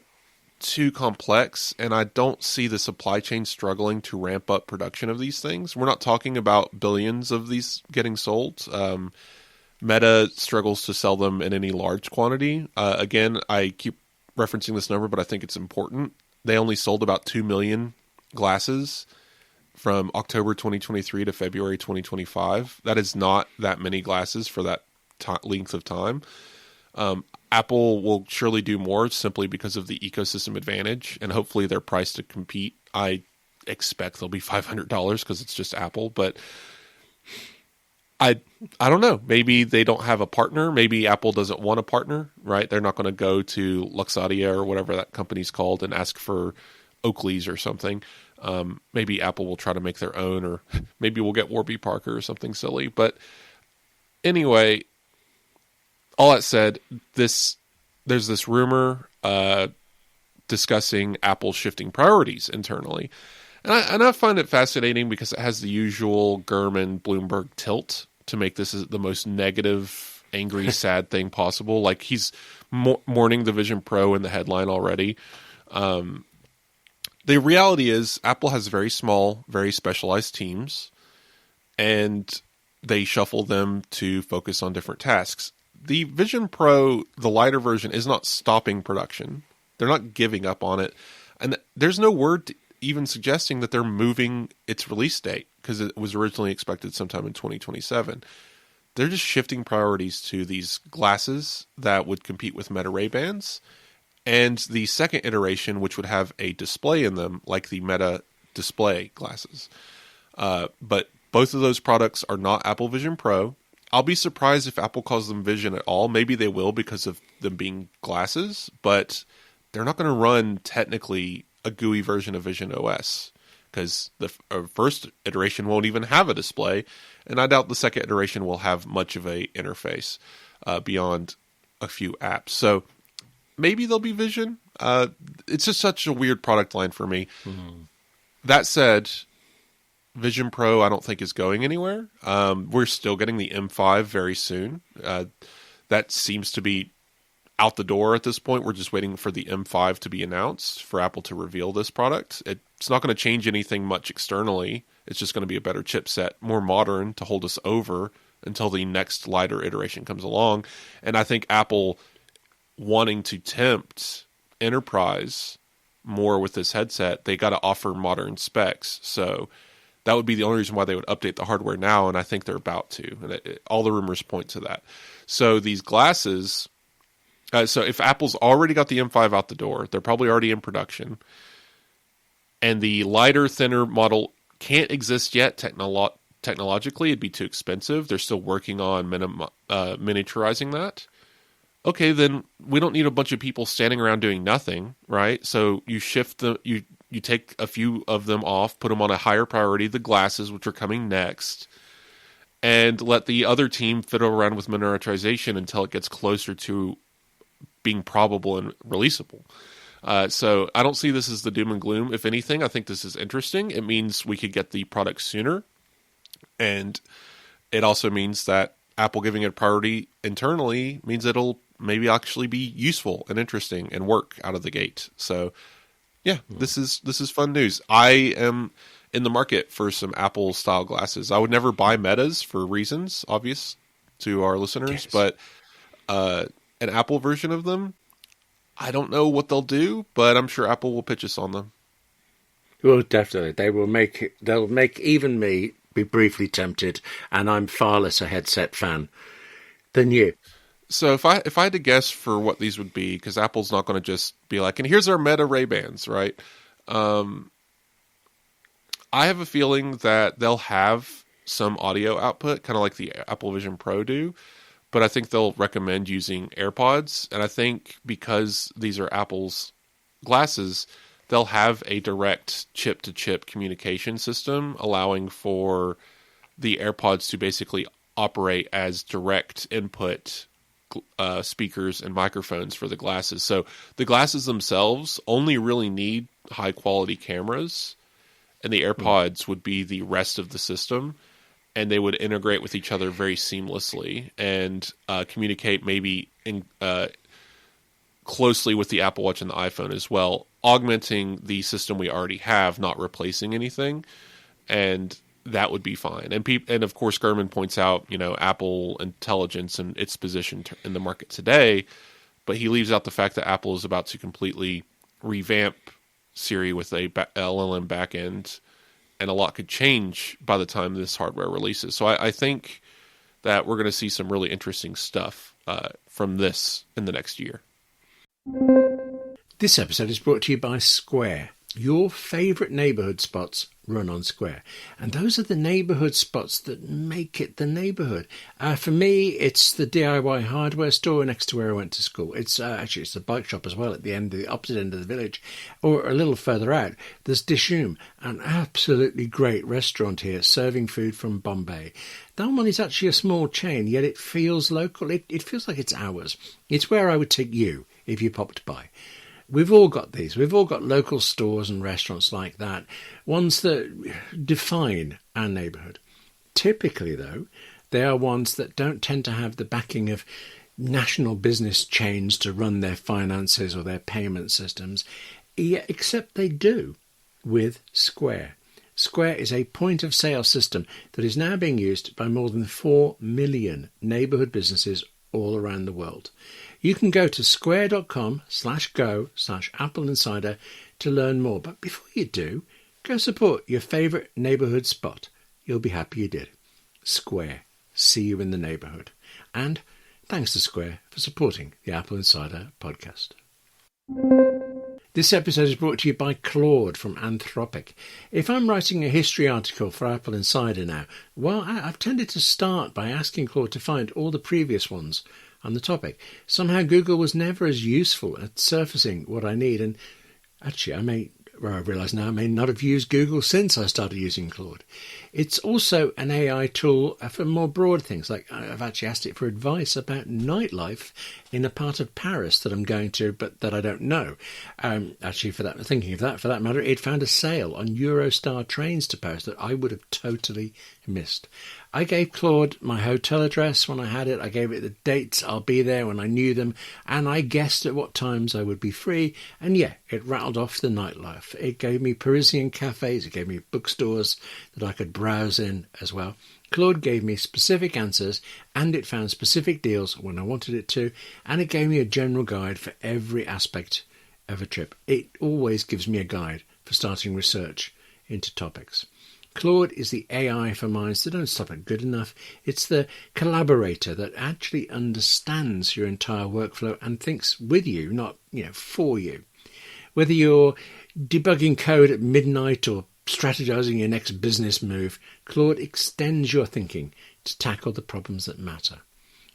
too complex, and I don't see the supply chain struggling to ramp up production of these things. We're not talking about billions of these getting sold. Meta struggles to sell them in any large quantity. Again, I keep referencing this number, but I think it's important. They only sold about 2 million glasses from October 2023 to February 2025. That is not that many glasses for that length of time. Apple will surely do more simply because of the ecosystem advantage, and hopefully they're priced to compete. I expect they'll be $500 because it's just Apple, but I don't know. Maybe they don't have a partner. Maybe Apple doesn't want a partner, right? They're not going to go to Luxottica or whatever that company's called and ask for Oakley's or something. Maybe Apple will try to make their own, or maybe we'll get Warby Parker or something silly. But anyway, all that said, there's this rumor discussing Apple shifting priorities internally. And I find it fascinating because it has the usual Gurman Bloomberg tilt to make this the most negative, angry, sad thing possible. Like he's mourning the Vision Pro in the headline already. The reality is Apple has very small, very specialized teams, and they shuffle them to focus on different tasks. The Vision Pro, the lighter version, is not stopping production. They're not giving up on it. And there's no word even suggesting that they're moving its release date because it was originally expected sometime in 2027. They're just shifting priorities to these glasses that would compete with Meta Ray-Bans and the second iteration, which would have a display in them like the Meta display glasses. But both of those products are not Apple Vision Pro. I'll be surprised if Apple calls them Vision at all. Maybe they will because of them being glasses, but they're not going to run technically a GUI version of Vision OS because the first iteration won't even have a display, and I doubt the second iteration will have much of a interface beyond a few apps. So maybe they'll be Vision. It's just such a weird product line for me. That said, Vision Pro I don't think is going anywhere. We're still getting the M5 very soon. That seems to be out the door at this point. We're just waiting for the M5 to be announced for Apple to reveal this product. It's not going to change anything much externally. It's just going to be a better chipset, more modern to hold us over until the next lighter iteration comes along. And I think Apple wanting to tempt enterprise more with this headset, they got to offer modern specs. So that would be the only reason why they would update the hardware now, and I think they're about to. And all the rumors point to that. So these glasses, so if Apple's already got the M5 out the door, they're probably already in production, and the lighter, thinner model can't exist yet technologically. It'd be too expensive. They're still working on miniaturizing that. Okay, then we don't need a bunch of people standing around doing nothing, right? So you shift you take a few of them off, put them on a higher priority, the glasses, which are coming next, and let the other team fiddle around with miniaturization until it gets closer to being probable and releasable. So I don't see this as the doom and gloom. If anything, I think this is interesting. It means we could get the product sooner, and it also means that Apple giving it priority internally means it'll maybe actually be useful and interesting and work out of the gate. So yeah, this is fun news. I am in the market for some Apple style glasses. I would never buy Metas for reasons obvious to our listeners, but an Apple version of them, I don't know what they'll do, but I'm sure Apple will pitch us on them. Well, definitely. They'll make even me be briefly tempted, and I'm far less a headset fan than you. So if I had to guess for what these would be, because Apple's not going to just be like, and here's our Meta Ray-Bans, right? I have a feeling that they'll have some audio output, kind of like the Apple Vision Pro do, but I think they'll recommend using AirPods. And I think because these are Apple's glasses, they'll have a direct chip-to-chip communication system, allowing for the AirPods to basically operate as direct input speakers and microphones for the glasses. So the glasses themselves only really need high-quality cameras, and the AirPods would be the rest of the system, and they would integrate with each other very seamlessly and communicate maybe closely with the Apple Watch and the iPhone as well, augmenting the system we already have, not replacing anything, and that would be fine. And of course, Gurman points out, Apple Intelligence and its position in the market today, but he leaves out the fact that Apple is about to completely revamp Siri with a LLM backend, and a lot could change by the time this hardware releases. So I think that we're going to see some really interesting stuff from this in the next year. This episode is brought to you by Square. Your favourite neighbourhood spots run on Square. And those are the neighbourhood spots that make it the neighbourhood. For me, it's the DIY hardware store next to where I went to school. It's it's the bike shop as well at the opposite end of the village. Or a little further out, there's Dishoom, an absolutely great restaurant here serving food from Bombay. That one is actually a small chain, yet it feels local. It feels like it's ours. It's where I would take you if you popped by. We've all got these. We've all got local stores and restaurants like that, ones that define our neighbourhood. Typically, though, they are ones that don't tend to have the backing of national business chains to run their finances or their payment systems, except they do with Square. Square is a point-of-sale system that is now being used by more than 4 million neighbourhood businesses all around the world. You can go to square.com/go/AppleInsider to learn more. But before you do, go support your favourite neighbourhood spot. You'll be happy you did. Square. See you in the neighbourhood. And thanks to Square for supporting the Apple Insider podcast. This episode is brought to you by Claude from Anthropic. If I'm writing a history article for Apple Insider now, well, I've tended to start by asking Claude to find all the previous ones on the topic. Somehow Google was never as useful at surfacing what I need, and actually I realise now I may not have used Google since I started using Claude. It's also an AI tool for more broad things, like I've actually asked it for advice about nightlife in a part of Paris that I'm going to, but that I don't know. For that matter, it found a sale on Eurostar trains to Paris that I would have totally missed. I gave Claude my hotel address when I had it. I gave it the dates I'll be there when I knew them, and I guessed at what times I would be free. And yeah, it rattled off the nightlife. It gave me Parisian cafes. It gave me bookstores that I could browse in as well. Claude gave me specific answers, and it found specific deals when I wanted it to, and it gave me a general guide for every aspect of a trip. It always gives me a guide for starting research into topics. Claude is the AI for minds that don't stop at good enough. It's the collaborator that actually understands your entire workflow and thinks with you, not for you. Whether you're debugging code at midnight or strategizing your next business move, Claude extends your thinking to tackle the problems that matter.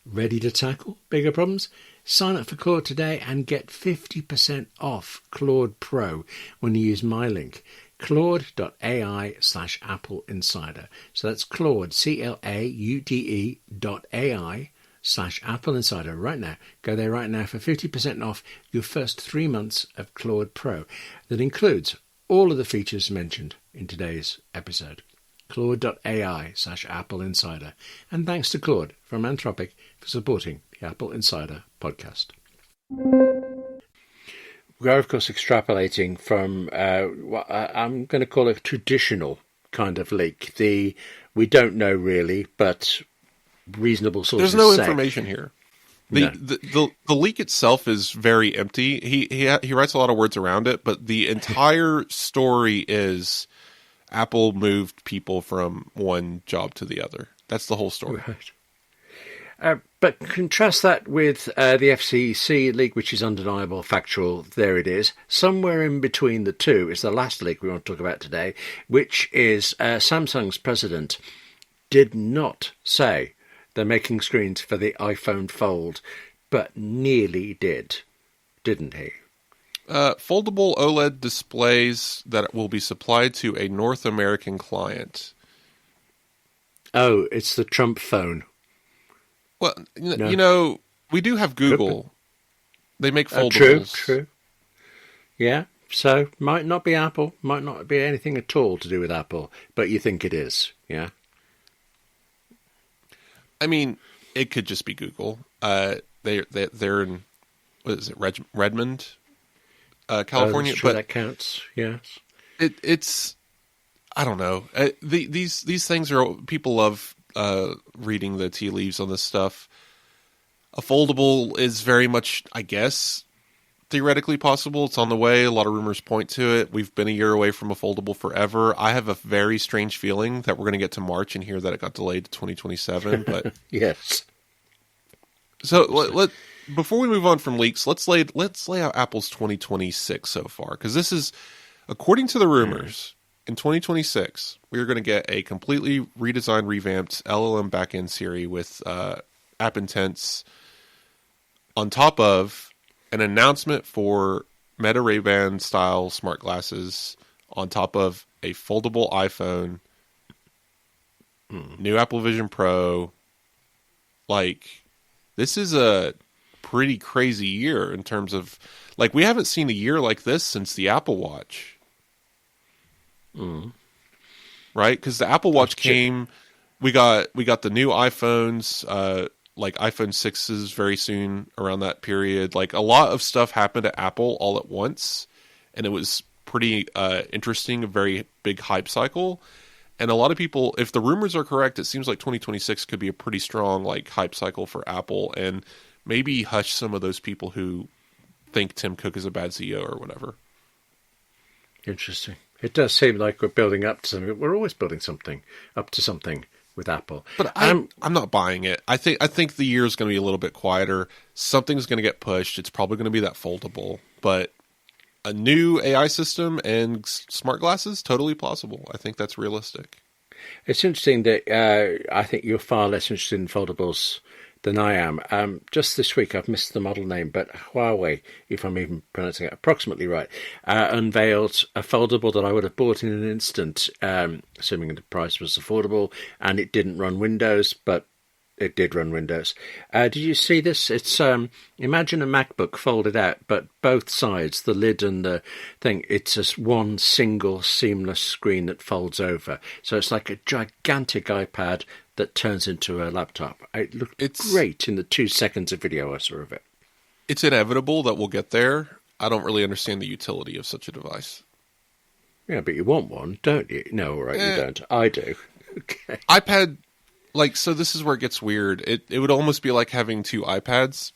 Ready to tackle bigger problems? Sign up for Claude today and get 50% off Claude Pro when you use my link, claude.ai/AppleInsider. So that's Claude, CLAUDE.ai/AppleInsider right now. Go there right now for 50% off your first 3 months of Claude Pro. That includes all of the features mentioned in today's episode. Claude.ai/AppleInsider. And thanks to Claude from Anthropic for supporting the Apple Insider podcast. We are, of course, extrapolating from what I'm going to call a traditional kind of leak. We don't know really, but reasonable sources There's no say. information here. The leak itself is very empty. He writes a lot of words around it, but the entire story is Apple moved people from one job to the other. That's the whole story. Right. But contrast that with the FCC leak, which is undeniable, factual. There it is. Somewhere in between the two is the last leak we want to talk about today, which is Samsung's president did not say they're making screens for the iPhone Fold, but nearly did, didn't he? Foldable OLED displays that will be supplied to a North American client. Oh, it's the Trump phone. Well, No. you know, we do have Google. They make foldables. True. Yeah, so might not be Apple, might not be anything at all to do with Apple, but you think it is, yeah? I mean, it could just be Google. They're in, what is it, Redmond, California? Sure, but that counts, yes. It's I don't know. These things are, people love reading the tea leaves on this stuff. A foldable is very much, I guess, theoretically possible. It's on the way. A lot of rumors point to it. We've been a year away from a foldable forever. I have a very strange feeling that we're going to get to March and hear that it got delayed to 2027. But yes. So before we move on from leaks, let's lay out Apple's 2026 so far, because this is, according to the rumors, in 2026 we are going to get a completely redesigned, revamped LLM backend Siri with App Intents, on top of an announcement for Meta Ray-Ban style smart glasses, on top of a foldable iPhone, new Apple Vision Pro. Like, this is a pretty crazy year in terms of, like, we haven't seen a year like this since the Apple Watch. Right? Because the Apple Watch came, we got the new iPhones, like iPhone 6s very soon around that period. Like, a lot of stuff happened at Apple all at once, and it was pretty interesting, a very big hype cycle. And a lot of people, if the rumors are correct, it seems like 2026 could be a pretty strong, like, hype cycle for Apple, and maybe hush some of those people who think Tim Cook is a bad CEO or whatever. Interesting. It does seem like we're building up to something. We're always building something up to something with Apple. But I'm not buying it. I think the year is going to be a little bit quieter. Something's going to get pushed. It's probably going to be that foldable. But a new AI system and smart glasses, totally plausible. I think that's realistic. It's interesting that I think you're far less interested in foldables than I am. Just this week, I've missed the model name, but Huawei, if I'm even pronouncing it approximately right, unveiled a foldable that I would have bought in an instant, assuming the price was affordable, and it didn't run Windows, but it did run Windows. Did you see this? It's imagine a MacBook folded out, but both sides, the lid and the thing, it's just one single seamless screen that folds over. So it's like a gigantic iPad that turns into a laptop. It looked great in the 2 seconds of video I saw of it. It's inevitable that we'll get there. I don't really understand the utility of such a device. Yeah, but you want one, don't you? No, all right, you don't. I do. Okay. iPad, like, so this is where it gets weird. It would almost be like having two iPads.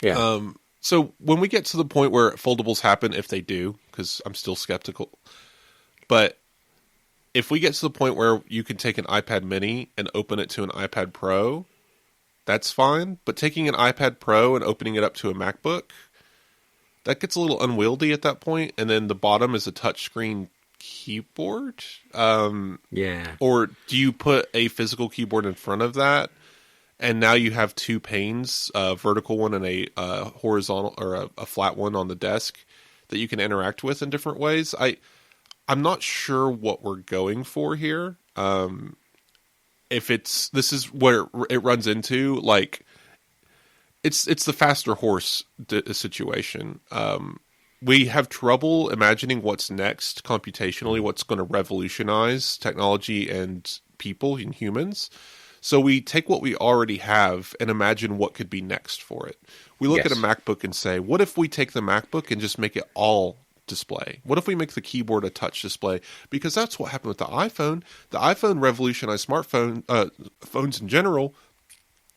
Yeah. So when we get to the point where foldables happen, if they do, because I'm still skeptical, but if we get to the point where you can take an iPad mini and open it to an iPad Pro, that's fine. But taking an iPad Pro and opening it up to a MacBook, that gets a little unwieldy at that point. And then the bottom is a touchscreen keyboard. Yeah. Or do you put a physical keyboard in front of that? And now you have two panes, a vertical one and a horizontal or a flat one on the desk that you can interact with in different ways. I'm not sure what we're going for here. This is where it runs into, like, it's the faster horse situation. We have trouble imagining what's next computationally, what's going to revolutionize technology and people and humans. So we take what we already have and imagine what could be next for it. We look at a MacBook and say, what if we take the MacBook and just make it all display? What if we make the keyboard a touch display? Because that's what happened with the iPhone. The iPhone revolutionized phones in general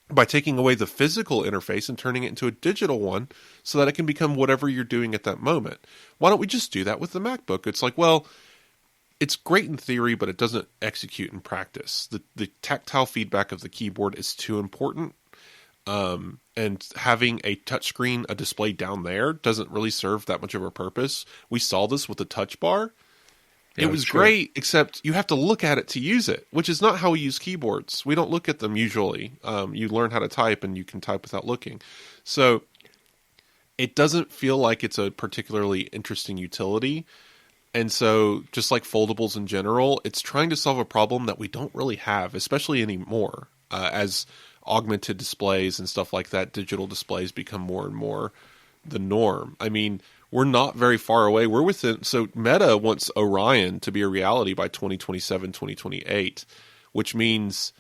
by taking away the physical interface and turning it into a digital one so that it can become whatever you're doing at that moment. Why don't we just do that with the MacBook? It's like, well, it's great in theory, but it doesn't execute in practice. The tactile feedback of the keyboard is too important. And having a touchscreen, a display down there, doesn't really serve that much of a purpose. We saw this with the touch bar. It was great, except you have to look at it to use it, which is not how we use keyboards. We don't look at them usually. You learn how to type, and you can type without looking. So it doesn't feel like it's a particularly interesting utility. And so, just like foldables in general, it's trying to solve a problem that we don't really have, especially anymore, as augmented displays and stuff like that, digital displays become more and more the norm. I mean, we're not very far away. We're within, so Meta wants Orion to be a reality by 2027, 2028, which means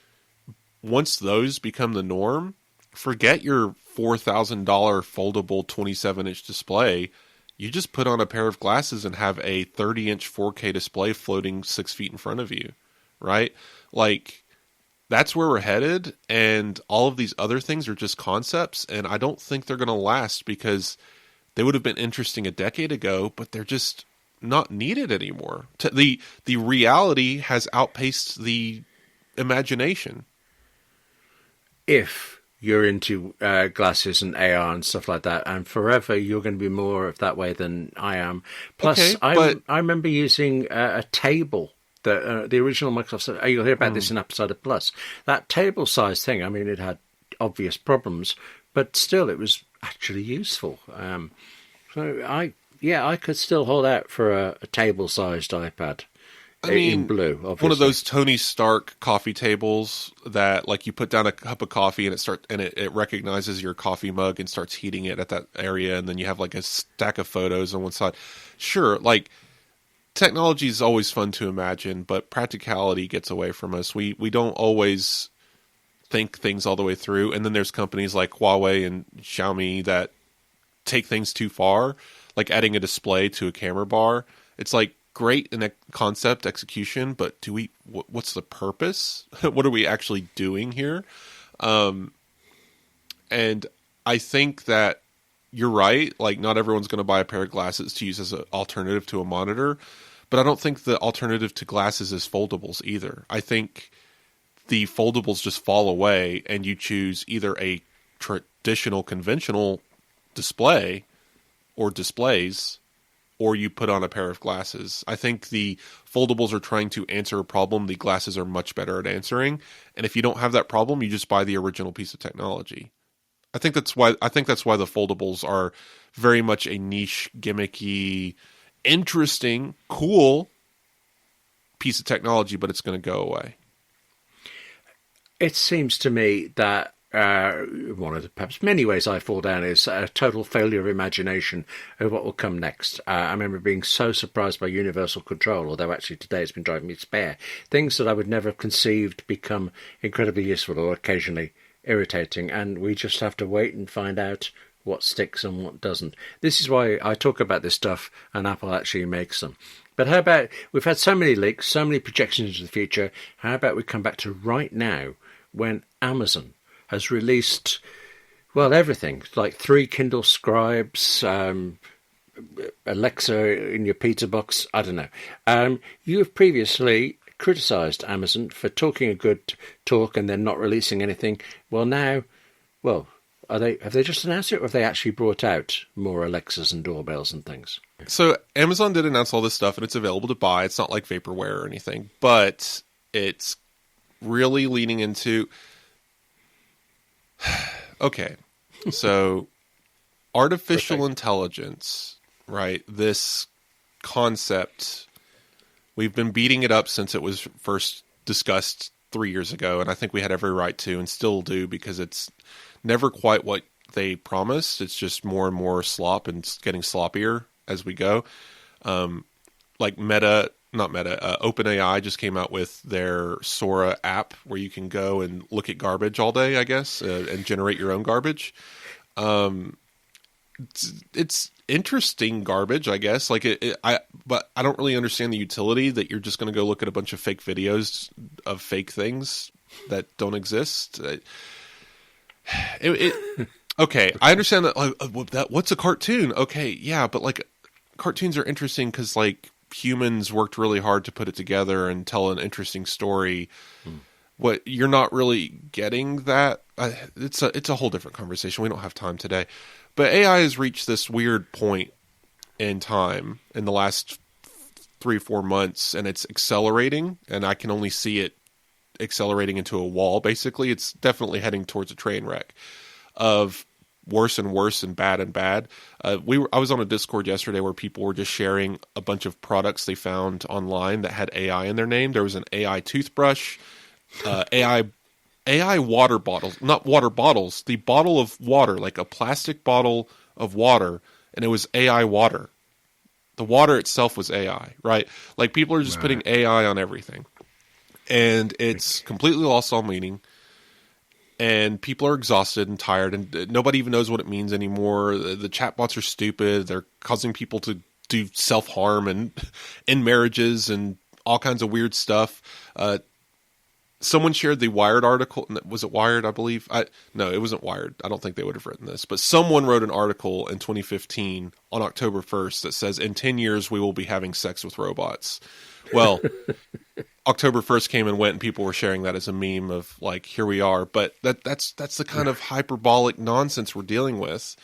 once those become the norm, forget your $4,000 foldable 27-inch display. You just put on a pair of glasses and have a 30-inch 4K display floating 6 feet in front of you, right? Like, that's where we're headed, and all of these other things are just concepts, and I don't think they're going to last because they would have been interesting a decade ago, but they're just not needed anymore. The reality has outpaced the imagination. If you're into glasses and AR and stuff like that, and forever you're going to be more of that way than I am. Plus, I remember using a table. The original Microsoft, you'll hear about this in AppleInsider Plus. That table size thing, I mean, it had obvious problems, but still it was actually useful. So I could still hold out for a table-sized iPad. In blue, obviously. One of those Tony Stark coffee tables that, like, you put down a cup of coffee and it recognizes your coffee mug and starts heating it at that area, and then you have like a stack of photos on one side. Sure, like, technology is always fun to imagine, but practicality gets away from us. We don't always think things all the way through, and then there's companies like Huawei and Xiaomi that take things too far, like adding a display to a camera bar. It's like great in a concept execution, but what's the purpose? What are we actually doing here? And I think that you're right. Like, not everyone's going to buy a pair of glasses to use as an alternative to a monitor, but I don't think the alternative to glasses is foldables either. I think the foldables just fall away and you choose either a traditional conventional display or displays, or you put on a pair of glasses. I think the foldables are trying to answer a problem the glasses are much better at answering. And if you don't have that problem, you just buy the original piece of technology. I think that's why the foldables are very much a niche, gimmicky, interesting, cool piece of technology, but it's going to go away. It seems to me that one of the perhaps many ways I fall down is a total failure of imagination of what will come next. I remember being so surprised by universal control, although actually today it's been driving me to despair. Things that I would never have conceived become incredibly useful or occasionally irritating, and we just have to wait and find out what sticks and what doesn't. This is why I talk about this stuff, and Apple actually makes them. But how about, we've had so many leaks, so many projections into the future, how about we come back to right now when Amazon has released, well, everything, like 3 Kindle Scribes, Alexa in your pizza box, I don't know. You have previously criticised Amazon for talking a good talk and then not releasing anything. Well, now, have they just announced it, or have they actually brought out more Alexas and doorbells and things? So Amazon did announce all this stuff, and it's available to buy. It's not like vaporware or anything, but it's really leaning into... Okay, so artificial intelligence, right? This concept, we've been beating it up since it was first discussed 3 years ago, and I think we had every right to, and still do, because it's never quite what they promised. It's just more and more slop, and it's getting sloppier as we go. Like OpenAI just came out with their Sora app where you can go and look at garbage all day, I guess, and generate your own garbage. It's interesting garbage, I guess. Like but I don't really understand the utility that you're just going to go look at a bunch of fake videos of fake things that don't exist. Okay, I understand that. Like, what's a cartoon? Okay, yeah, but like cartoons are interesting because like humans worked really hard to put it together and tell an interesting story. What you're not really getting that. It's a whole different conversation. We don't have time today. But AI has reached this weird point in time in the last 3 or 4 months, and it's accelerating, and I can only see it accelerating into a wall. Basically, it's definitely heading towards a train wreck of worse and worse and bad and bad. I was on a Discord yesterday where people were just sharing a bunch of products they found online that had AI in their name. There was an AI toothbrush, AI water bottles, not water bottles, the bottle of water, like a plastic bottle of water, and it was AI water. The water itself was AI, right? Like, people are just putting AI on everything. And it's completely lost all meaning. And people are exhausted and tired, and nobody even knows what it means anymore. The chatbots are stupid. They're causing people to do self-harm and in marriages and all kinds of weird stuff. Someone shared the Wired article. Was it Wired, I believe? No, it wasn't Wired. I don't think they would have written this. But someone wrote an article in 2015 on October 1st that says, in 10 years, we will be having sex with robots. Well, October 1st came and went, and people were sharing that as a meme of, like, here we are. But that's the kind of hyperbolic nonsense we're dealing with,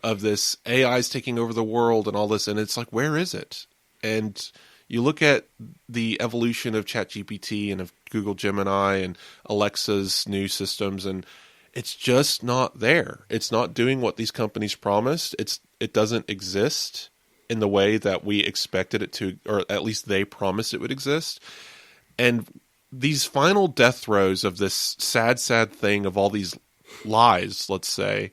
of this AI's taking over the world and all this. And it's like, where is it? And you look at the evolution of ChatGPT and of Google Gemini and Alexa's new systems, and it's just not there. It's not doing what these companies promised. It doesn't exist in the way that we expected it to, or at least they promised it would exist. And these final death throes of this sad, sad thing of all these lies, let's say,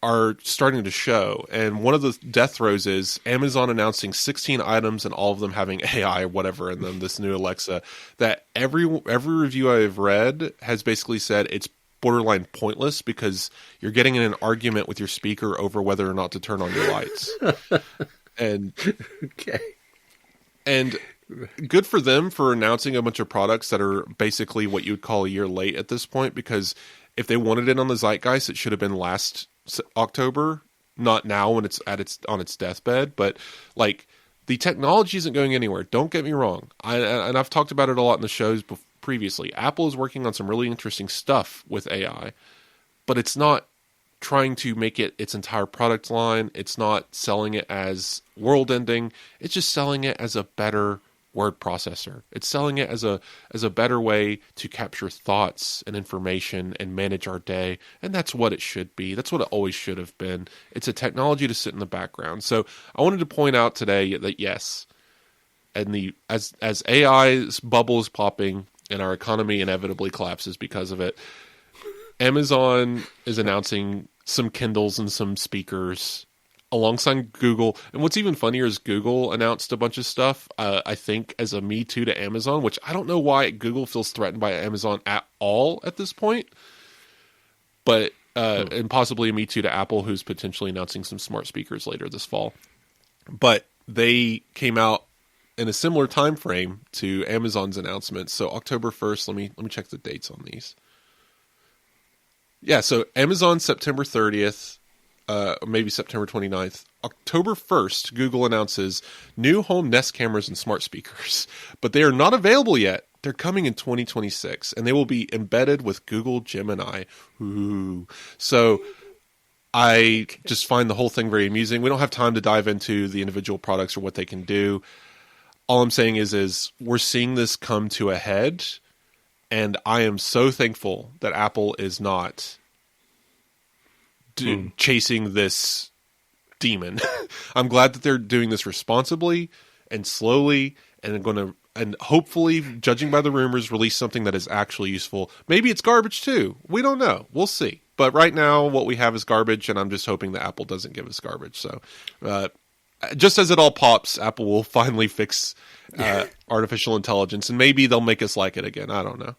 are starting to show. And one of the death throes is Amazon announcing 16 items and all of them having AI or whatever in them, this new Alexa, that every review I've read has basically said it's borderline pointless because you're getting in an argument with your speaker over whether or not to turn on your lights. And okay. And good for them for announcing a bunch of products that are basically what you would call a year late at this point, because if they wanted it on the zeitgeist, it should have been last October, not now when it's on its deathbed. But, like, the technology isn't going anywhere. Don't get me wrong. And I've talked about it a lot in the shows previously. Apple is working on some really interesting stuff with AI, but it's not trying to make it its entire product line. It's not selling it as world-ending. It's just selling it as a better word processor. It's selling it as a better way to capture thoughts and information and manage our day. And that's what it should be. That's what it always should have been. It's a technology to sit in the background. So I wanted to point out today that yes, and as AI's bubble is popping and our economy inevitably collapses because of it, Amazon is announcing some Kindles and some speakers alongside Google. And what's even funnier is Google announced a bunch of stuff, I think, as a Me Too to Amazon, which I don't know why Google feels threatened by Amazon at all at this point. But, and possibly a Me Too to Apple, who's potentially announcing some smart speakers later this fall. But they came out in a similar time frame to Amazon's announcement. So October 1st, let me check the dates on these. Yeah, so Amazon September 30th, maybe September 29th. October 1st, Google announces new home Nest cameras and smart speakers. But they are not available yet. They're coming in 2026, and they will be embedded with Google Gemini. Ooh. So I just find the whole thing very amusing. We don't have time to dive into the individual products or what they can do. All I'm saying is we're seeing this come to a head, and I am so thankful that Apple is not chasing this demon. I'm glad that they're doing this responsibly and slowly, and hopefully, judging by the rumors, release something that is actually useful. Maybe it's garbage too. We don't know. We'll see. But right now, what we have is garbage, and I'm just hoping that Apple doesn't give us garbage. So, just as it all pops, Apple will finally fix artificial intelligence, and maybe they'll make us like it again. I don't know.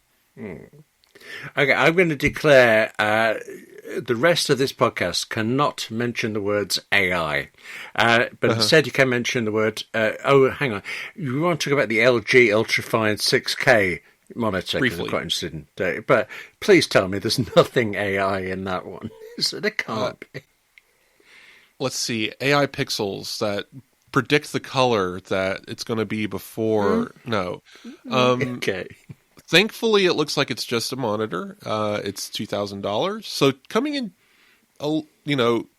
Okay, I'm going to declare the rest of this podcast cannot mention the words AI, but instead you can mention the word, hang on, you want to talk about the LG Ultrafine 6K monitor, because I'm quite interested in that. But please tell me there's nothing AI in that one. There can't be. Let's see, AI pixels that predict the color that it's going to be before. No. Okay. Thankfully, it looks like it's just a monitor. It's $2,000. So coming in,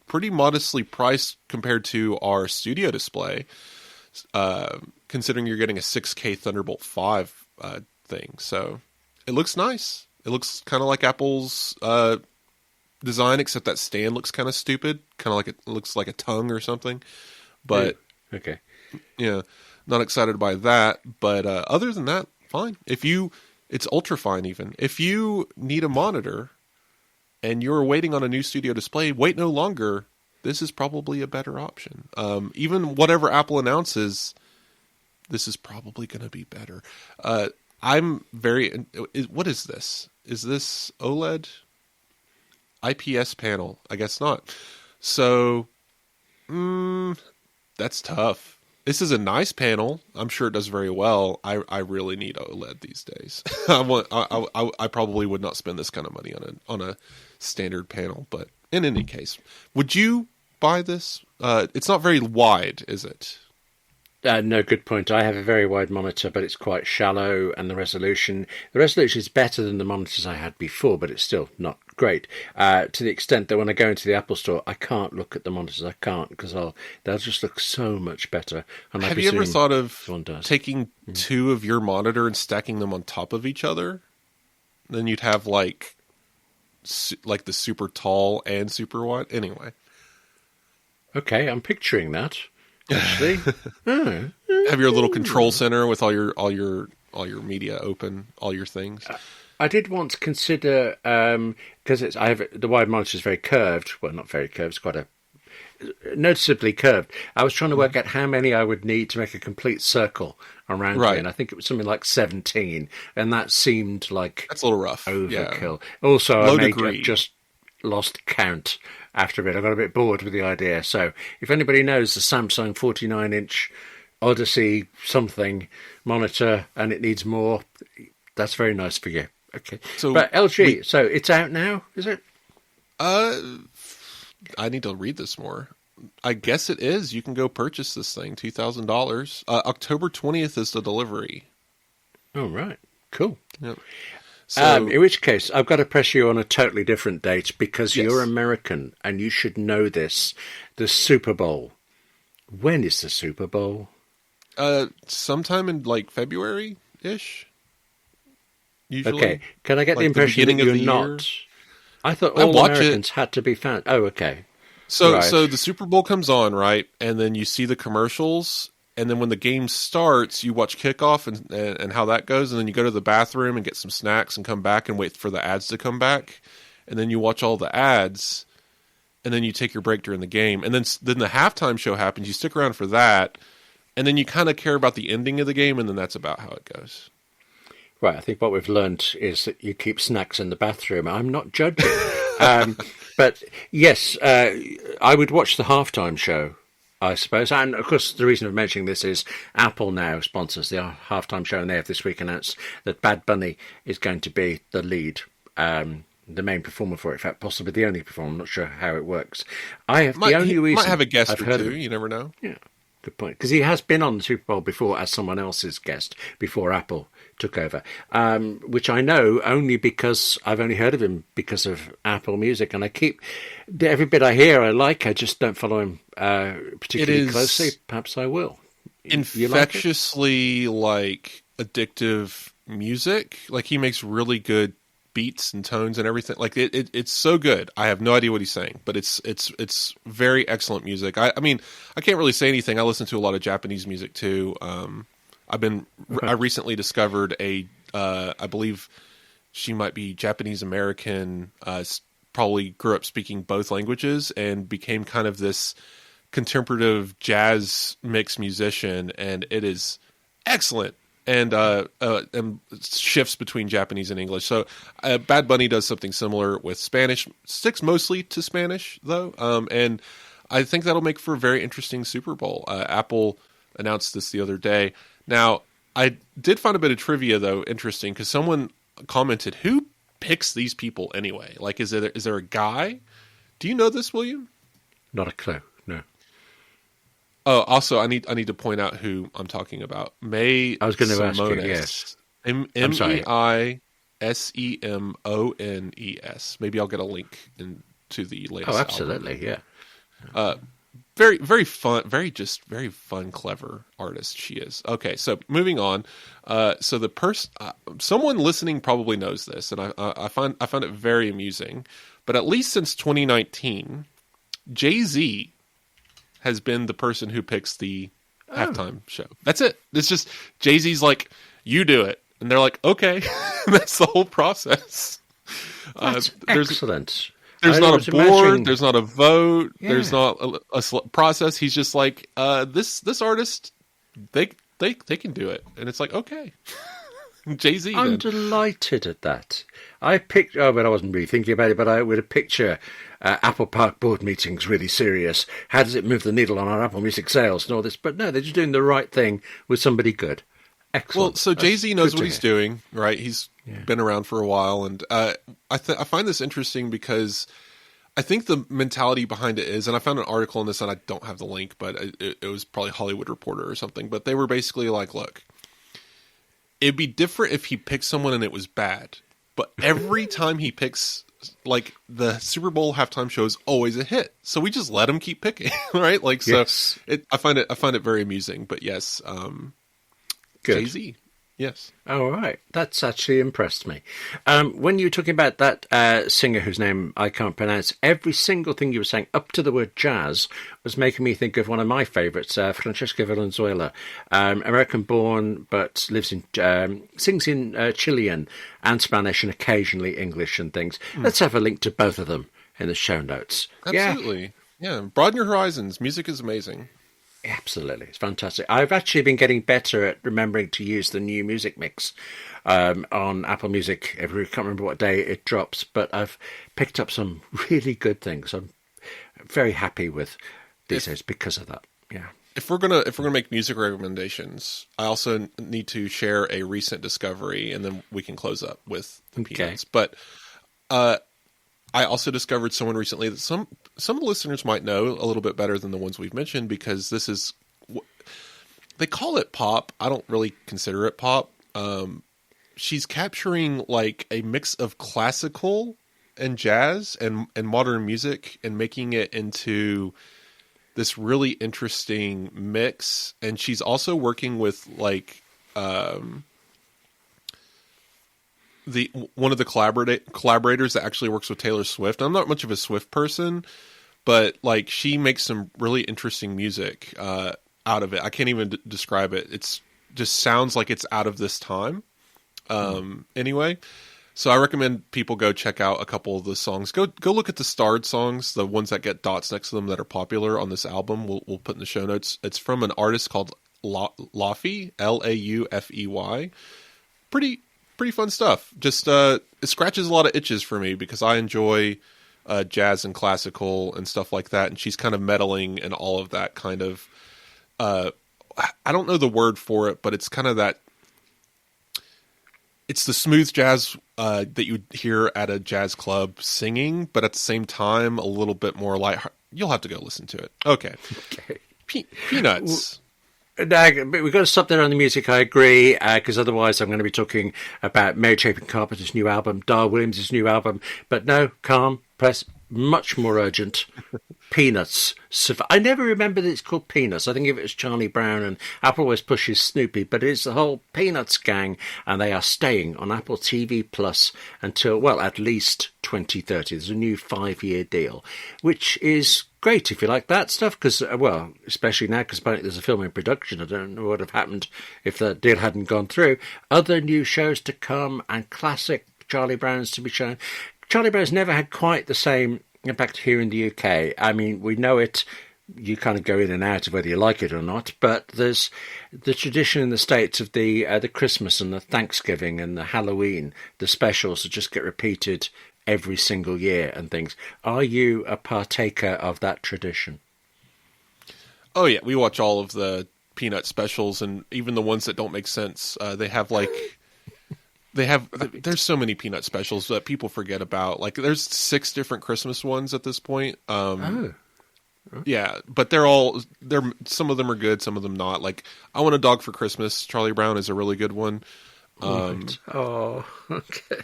pretty modestly priced compared to our studio display. considering you're getting a 6K Thunderbolt 5 thing. So it looks nice. It looks kind of like Apple's design, except that stand looks kind of stupid. Kind of like it looks like a tongue or something. But okay, yeah, not excited by that. But other than that, fine. It's ultra fine even. If you need a monitor and you're waiting on a new Studio Display, wait no longer. This is probably a better option. Even whatever Apple announces, this is probably going to be better. I'm very... What is this? Is this OLED? IPS panel? I guess not. So, that's tough. This is a nice panel. I'm sure it does very well. I really need OLED these days. I probably would not spend this kind of money on a standard panel, but in any case, would you buy this? It's not very wide, is it? No, good point. I have a very wide monitor, but it's quite shallow, and the resolution is better than the monitors I had before, but it's still not great. To the extent that when I go into the Apple Store, I can't look at the monitors. I can't because they'll just look so much better. And have you ever thought of taking two of your monitor and stacking them on top of each other? Then you'd have like the super tall and super wide. Anyway, okay, I'm picturing that. Actually, have your little control center with all your media open, all your things. I did want to consider because the wide monitor is very curved. Well, not very curved; it's quite a noticeably curved. I was trying to work out how many I would need to make a complete circle around me, and I think it was something like 17, and that seemed like that's a little rough. Overkill. Yeah. Also, I just lost count after a bit. I got a bit bored with the idea. So if anybody knows the Samsung 49-inch Odyssey something monitor and it needs more, that's very nice for you. Okay. But LG, so it's out now, is it? I need to read this more. I guess it is. You can go purchase this thing, $2,000. October 20th is the delivery. Oh, right. Cool. Yep. So, in which case, I've got to press you on a totally different date because you're American and you should know this. The Super Bowl. When is the Super Bowl? Sometime in like February-ish. Usually. Okay. Can I get the impression that you're not? I thought all Americans had to be fans. Oh, okay. So the Super Bowl comes on, right? And then you see the commercials. And then when the game starts, you watch kickoff and how that goes. And then you go to the bathroom and get some snacks and come back and wait for the ads to come back. And then you watch all the ads. And then you take your break during the game. And then the halftime show happens. You stick around for that. And then you kind of care about the ending of the game. And then that's about how it goes. Right. I think what we've learned is that you keep snacks in the bathroom. I'm not judging. But yes, I would watch the halftime show, I suppose. And, of course, the reason of mentioning this is Apple now sponsors the halftime show, and they have this week announced that Bad Bunny is going to be the lead, the main performer for it. In fact, possibly the only performer. I'm not sure how it works. He might have a guest or two. You never know. Yeah, good point. Because he has been on the Super Bowl before as someone else's guest before Apple took over, which I know only because I've only heard of him because of Apple Music, and every bit I hear I like. I just don't follow him particularly closely. Perhaps I will. Infectiously like addictive music. Like he makes really good beats and tones and everything. Like it's so good. I have no idea what he's saying, but it's very excellent music. I mean, I can't really say anything. I listen to a lot of Japanese music too. I recently discovered I believe she might be Japanese American, probably grew up speaking both languages and became kind of this contemplative jazz mix musician, and it is excellent. And shifts between Japanese and English. So Bad Bunny does something similar with Spanish, sticks mostly to Spanish though, and I think that'll make for a very interesting Super Bowl. Apple announced this the other day. Now, I did find a bit of trivia, though, interesting, because someone commented, who picks these people anyway? Like, is there a guy? Do you know this, William? Not a clue, no. Oh, also, I need to point out who I'm talking about. I was going to ask you, yes. MEISEMONES. Maybe I'll get a link into the latest album. Absolutely, yeah. very, very fun, very fun, clever artist she is. Okay, so moving on. So the person, someone listening probably knows this, and I find it very amusing. But at least since 2019, Jay-Z has been the person who picks the halftime show. That's it. It's just Jay-Z's like, you do it, and they're like, okay. That's the whole process. That's excellent. There's not a board. There's not a vote. Yeah. There's not a process. He's just like, this artist, they can do it, and it's like, okay, Jay-Z. I'm delighted at that. I picked. Oh, but I wasn't really thinking about it. But I would picture Apple Park board meetings really serious. How does it move the needle on our Apple Music sales and all this? But no, they're just doing the right thing with somebody good. Excellent. Well, so Jay-Z knows what he's doing, right? He's been around for a while, and I find this interesting because I think the mentality behind it is, and I found an article on this, and I don't have the link, but it was probably Hollywood Reporter or something, but they were basically like, look, it'd be different if he picked someone and it was bad, but every time he picks, like, the Super Bowl halftime show is always a hit, so we just let him keep picking, right? Like, so I find it very amusing, but yes, good. Jay-Z. Yes. All right. That's actually impressed me. When you were talking about that singer whose name I can't pronounce, every single thing you were saying up to the word jazz was making me think of one of my favourites, Francesca Valenzuela, American-born but lives in sings in Chilean and Spanish and occasionally English and things. Let's have a link to both of them in the show notes. Absolutely. Yeah. Broaden your horizons. Music is amazing. Absolutely. It's fantastic. I've actually been getting better at remembering to use the new music mix on Apple Music. I can't remember what day it drops, but I've picked up some really good things. I'm very happy with these days because of that. Yeah. If we're gonna make music recommendations, I also need to share a recent discovery, and then we can close up with the Peanuts. But I also discovered someone recently that some of the listeners might know a little bit better than the ones we've mentioned, because this is, they call it pop. I don't really consider it pop. She's capturing like a mix of classical and jazz and modern music and making it into this really interesting mix. And she's also working with like one of the collaborators that actually works with Taylor Swift. I'm not much of a Swift person, but like she makes some really interesting music out of it. I can't even describe it. It's just sounds like it's out of this time. Anyway, so I recommend people go check out a couple of the songs. Go look at the starred songs, the ones that get dots next to them that are popular on this album. We'll put in the show notes. It's from an artist called Laufey, Laufey. Pretty fun stuff. Just it scratches a lot of itches for me because I enjoy jazz and classical and stuff like that, and she's kind of meddling and all of that kind of. I don't know the word for it, but it's kind of that. It's the smooth jazz that you hear at a jazz club singing, but at the same time a little bit more light. You'll have to go listen to it. Okay. Peanuts. But we've got to stop there on the music, I agree, because otherwise I'm going to be talking about Mary Chapin Carpenter's new album, Dar Williams' new album, but no, calm, press, much more urgent. Peanuts. I never remember that it's called Peanuts. I think if it was Charlie Brown, and Apple always pushes Snoopy, but it's the whole Peanuts gang, and they are staying on Apple TV Plus until, well, at least 2030. There's a new 5-year deal, which is great if you like that stuff, because, well, especially now, because apparently there's a film in production. I don't know what would have happened if that deal hadn't gone through. Other new shows to come, and classic Charlie Browns to be shown. Charlie Brown's never had quite the same impact here in the UK. I mean, we know it. You kind of go in and out of whether you like it or not, but there's the tradition in the States of the Christmas and the Thanksgiving and the Halloween, the specials that just get repeated every single year and things. Are you a partaker of that tradition? Oh yeah, we watch all of the Peanut specials, and even the ones that don't make sense. There's so many Peanut specials that people forget about. Like there's 6 different Christmas ones at this point. Yeah, but some of them are good, some of them not. Like I Want a Dog for Christmas, Charlie Brown is a really good one. Right. Oh, okay.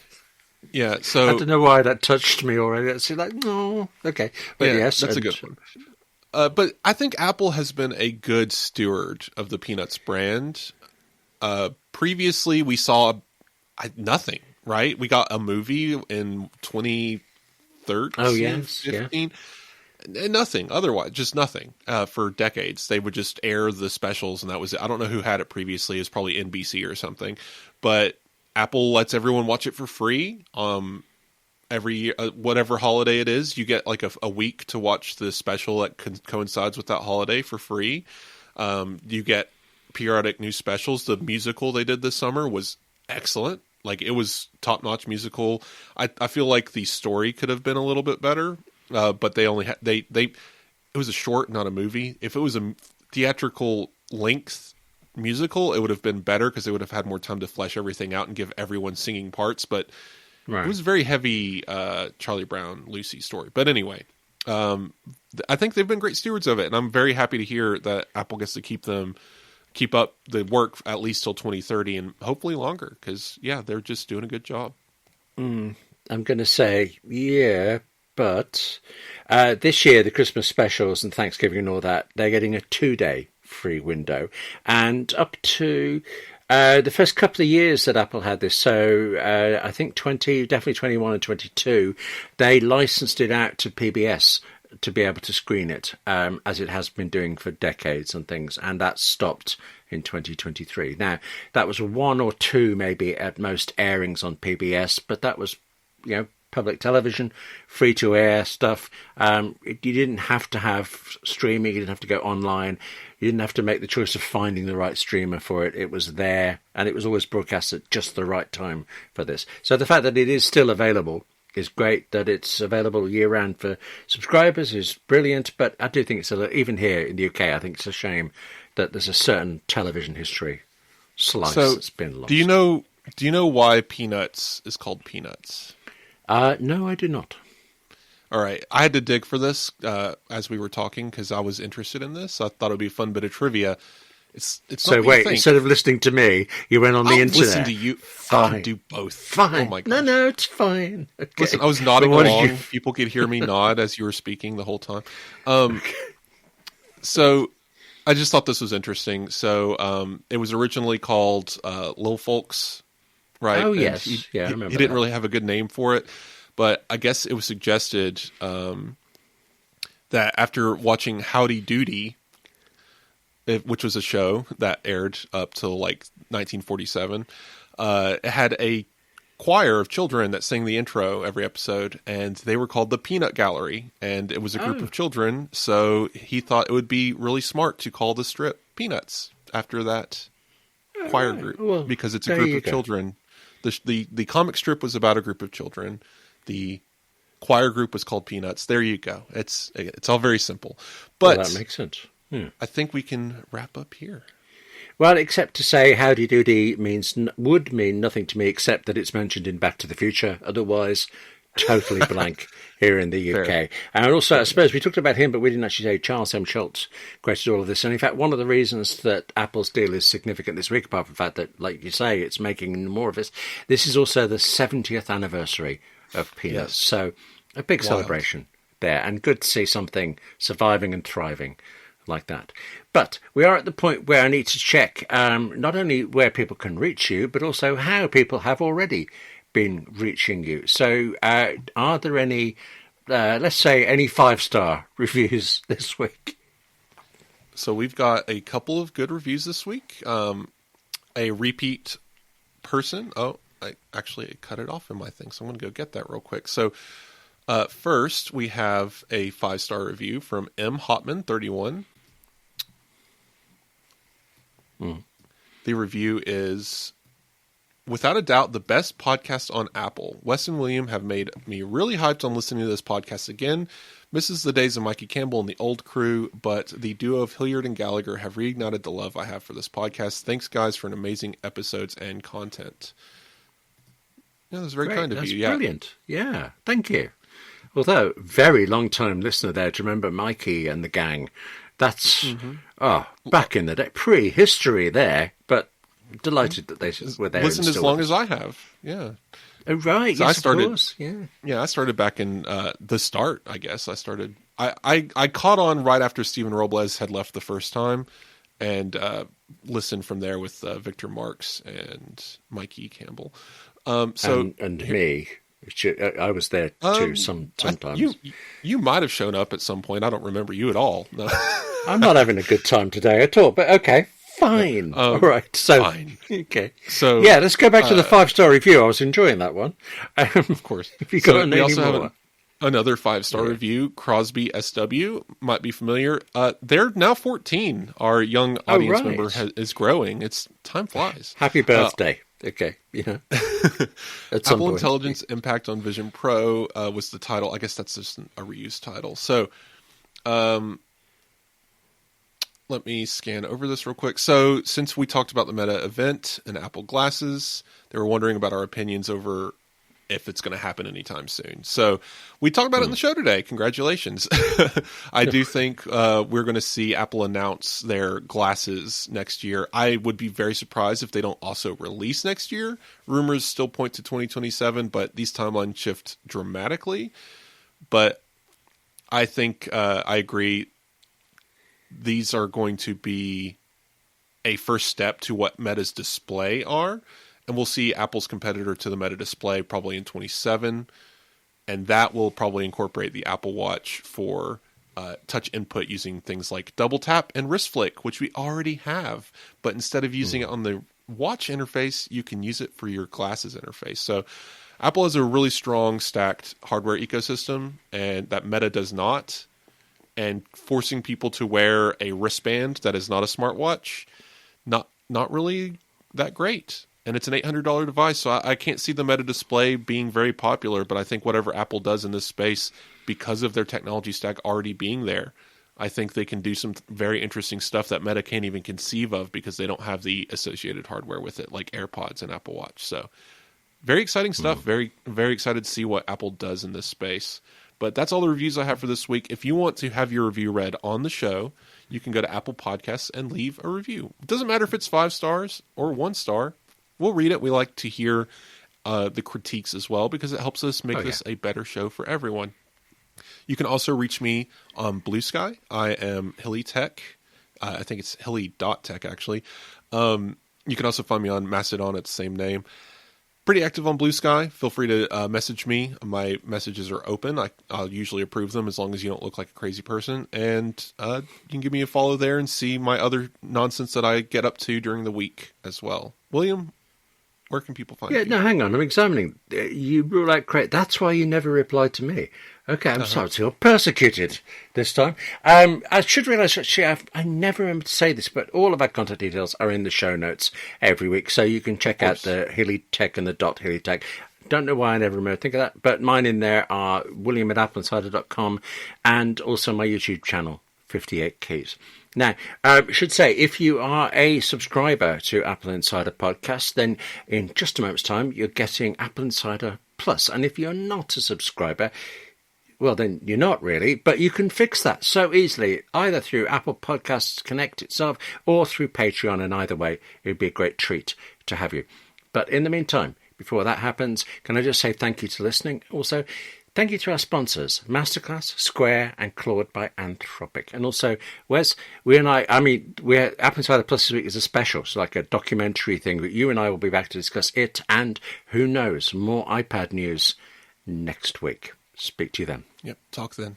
Yeah, so I don't know why that touched me already. It's like, no, okay, but yeah, yes, that's a good one. But I think Apple has been a good steward of the Peanuts brand. Previously, we saw nothing, right? We got a movie in 2013, Oh, yes, 15, and nothing otherwise, just nothing for decades. They would just air the specials, and that was it. I don't know who had it previously. It's probably NBC or something. But Apple lets everyone watch it for free. Every year, whatever holiday it is, you get like a week to watch the special that coincides with that holiday for free. You get periodic new specials. The musical they did this summer was excellent. Like, it was top-notch musical. I feel like the story could have been a little bit better, but they only had it was a short, not a movie. If it was a theatrical length musical, it would have been better because they would have had more time to flesh everything out and give everyone singing parts. But it was a very heavy Charlie Brown, Lucy story. But anyway, I think they've been great stewards of it, and I'm very happy to hear that Apple gets to keep up the work at least till 2030 and hopefully longer because, yeah, they're just doing a good job. I'm going to say, yeah, but this year, the Christmas specials and Thanksgiving and all that, they're getting a 2-day free window. And up to the first couple of years that Apple had this, so I think definitely 21 and 22, they licensed it out to PBS to be able to screen it, as it has been doing for decades and things, and that stopped in 2023. Now, that was 1 or 2 maybe at most airings on PBS, but that was, public television, free-to-air stuff. You didn't have to have streaming, you didn't have to go online, you didn't have to make the choice of finding the right streamer for it. It was there, and it was always broadcast at just the right time for this. So the fact that it is still available is great. That it's available year-round for subscribers is brilliant, but I do think it's even here in the UK, I think it's a shame that there's a certain television history slice that's been lost. Do you know why Peanuts is called Peanuts? No, I do not. All right. I had to dig for this as we were talking because I was interested in this. I thought it would be a fun bit of trivia. It's so not wait, instead of listening to me, you went on the internet. Listen to you. Fine. I'll do both. Fine. Oh my gosh. No, it's fine. Okay. Listen, I was nodding along. People could hear me nod as you were speaking the whole time. So I just thought this was interesting. So it was originally called Lil Folks, right? Oh, yes. I remember he didn't really have a good name for it, but I guess it was suggested that after watching Howdy Doody, which was a show that aired up till like 1947, it had a choir of children that sang the intro every episode, and they were called the Peanut Gallery, and it was a group of children, so he thought it would be really smart to call the strip Peanuts after that choir group, because it's a group of children. The comic strip was about a group of children. The choir group was called Peanuts. There you go. It's all very simple. But that makes sense. I think we can wrap up here. Well, except to say Howdy Doody would mean nothing to me except that it's mentioned in Back to the Future. Otherwise, totally blank here in the UK. Fair. And also, I suppose we talked about him, but we didn't actually say Charles M. Schultz created all of this. And in fact, one of the reasons that Apple's deal is significant this week, apart from the fact that, like you say, it's making more of this is also the 70th anniversary of Peanuts. Yes. So a big celebration there, and good to see something surviving and thriving like that. But we are at the point where I need to check not only where people can reach you, but also how people have already been reaching you. So are there any, let's say, any 5-star reviews this week? So we've got a couple of good reviews this week. A repeat person. Oh, I actually cut it off in my thing, so I'm going to go get that real quick. So first, we have a 5-star review from M. Hotman31. The review is, without a doubt, the best podcast on Apple. Wes and William have made me really hyped on listening to this podcast again. Misses the days of Mikey Campbell and the old crew, but the duo of Hilliard and Gallagher have reignited the love I have for this podcast. Thanks, guys, for an amazing episodes and content. Yeah, that's very kind of you. That's brilliant. Yeah, thank you. Although, very long-time listener there to remember Mikey and the gang. That's, back in the day, pre-history there, but delighted that they were there. Listened as long as I have, yeah. Oh, right, so yes, I started, of course, yeah. Yeah, I started back in the start, I guess. I started I caught on right after Steven Robles had left the first time, and listened from there with Victor Marks and Mikey Campbell. And me. I was there too sometimes. You might have shown up at some point. I don't remember you at all. No. I'm not having a good time today at all, but okay, fine. All right, so fine. Okay, so yeah, let's go back to the 5-star review. I was enjoying that one. Of course. If you got we also more. have another 5-star review. Crosby SW might be familiar. They're now 14. Our young audience member is growing. It's time flies. Happy birthday. Okay, Apple Intelligence Impact on Vision Pro was the title. I guess that's just a reused title. So, let me scan over this real quick. So, since we talked about the Meta event and Apple Glasses, they were wondering about our opinions over if it's going to happen anytime soon. So we talked about it in the show today. Congratulations. I do think we're going to see Apple announce their glasses next year. I would be very surprised if they don't also release next year. Rumors still point to 2027, but these timelines shift dramatically. But I think I agree. These are going to be a first step to what Meta's display are. And we'll see Apple's competitor to the Meta display probably in 27. And that will probably incorporate the Apple Watch for touch input using things like double tap and wrist flick, which we already have. But instead of using it on the watch interface, you can use it for your glasses interface. So Apple has a really strong stacked hardware ecosystem, and that Meta does not. And forcing people to wear a wristband that is not a smartwatch, not really that great. And it's an $800 device, so I can't see the Meta display being very popular, but I think whatever Apple does in this space, because of their technology stack already being there, I think they can do some very interesting stuff that Meta can't even conceive of because they don't have the associated hardware with it, like AirPods and Apple Watch. So very exciting stuff. Very, very excited to see what Apple does in this space. But that's all the reviews I have for this week. If you want to have your review read on the show, you can go to Apple Podcasts and leave a review. It doesn't matter if it's 5 stars or 1 star. We'll read it. We like to hear the critiques as well because it helps us make this a better show for everyone. You can also reach me on Blue Sky. I am Hilly Tech. I think it's hilly.tech, actually. You can also find me on Mastodon at the same name. Pretty active on Blue Sky. Feel free to message me. My messages are open. I'll usually approve them as long as you don't look like a crazy person. And you can give me a follow there and see my other nonsense that I get up to during the week as well. William, where can people find you? No, hang on. I'm examining. You rule out correct. That's why you never replied to me. Okay, I'm sorry to feel persecuted this time. I should realise, actually, I never remember to say this, but all of our contact details are in the show notes every week, so you can check out the Hilly Tech and the .Hilly Tech. Don't know why I never remember to think of that, but mine in there are william@appleinsider.com and also my YouTube channel, 58 Keys. Now, I should say, if you are a subscriber to Apple Insider Podcast, then in just a moment's time, you're getting Apple Insider Plus. And if you're not a subscriber, well, then you're not really, but you can fix that so easily, either through Apple Podcasts Connect itself or through Patreon, and either way, it would be a great treat to have you. But in the meantime, before that happens, can I just say thank you to listening? Also, thank you to our sponsors, Masterclass, Square, and Claude by Anthropic. And also, Wes, Apple Insider Plus this week is a special, so like a documentary thing, but you and I will be back to discuss it, and who knows, more iPad news next week. Speak to you then. Yep, talk then.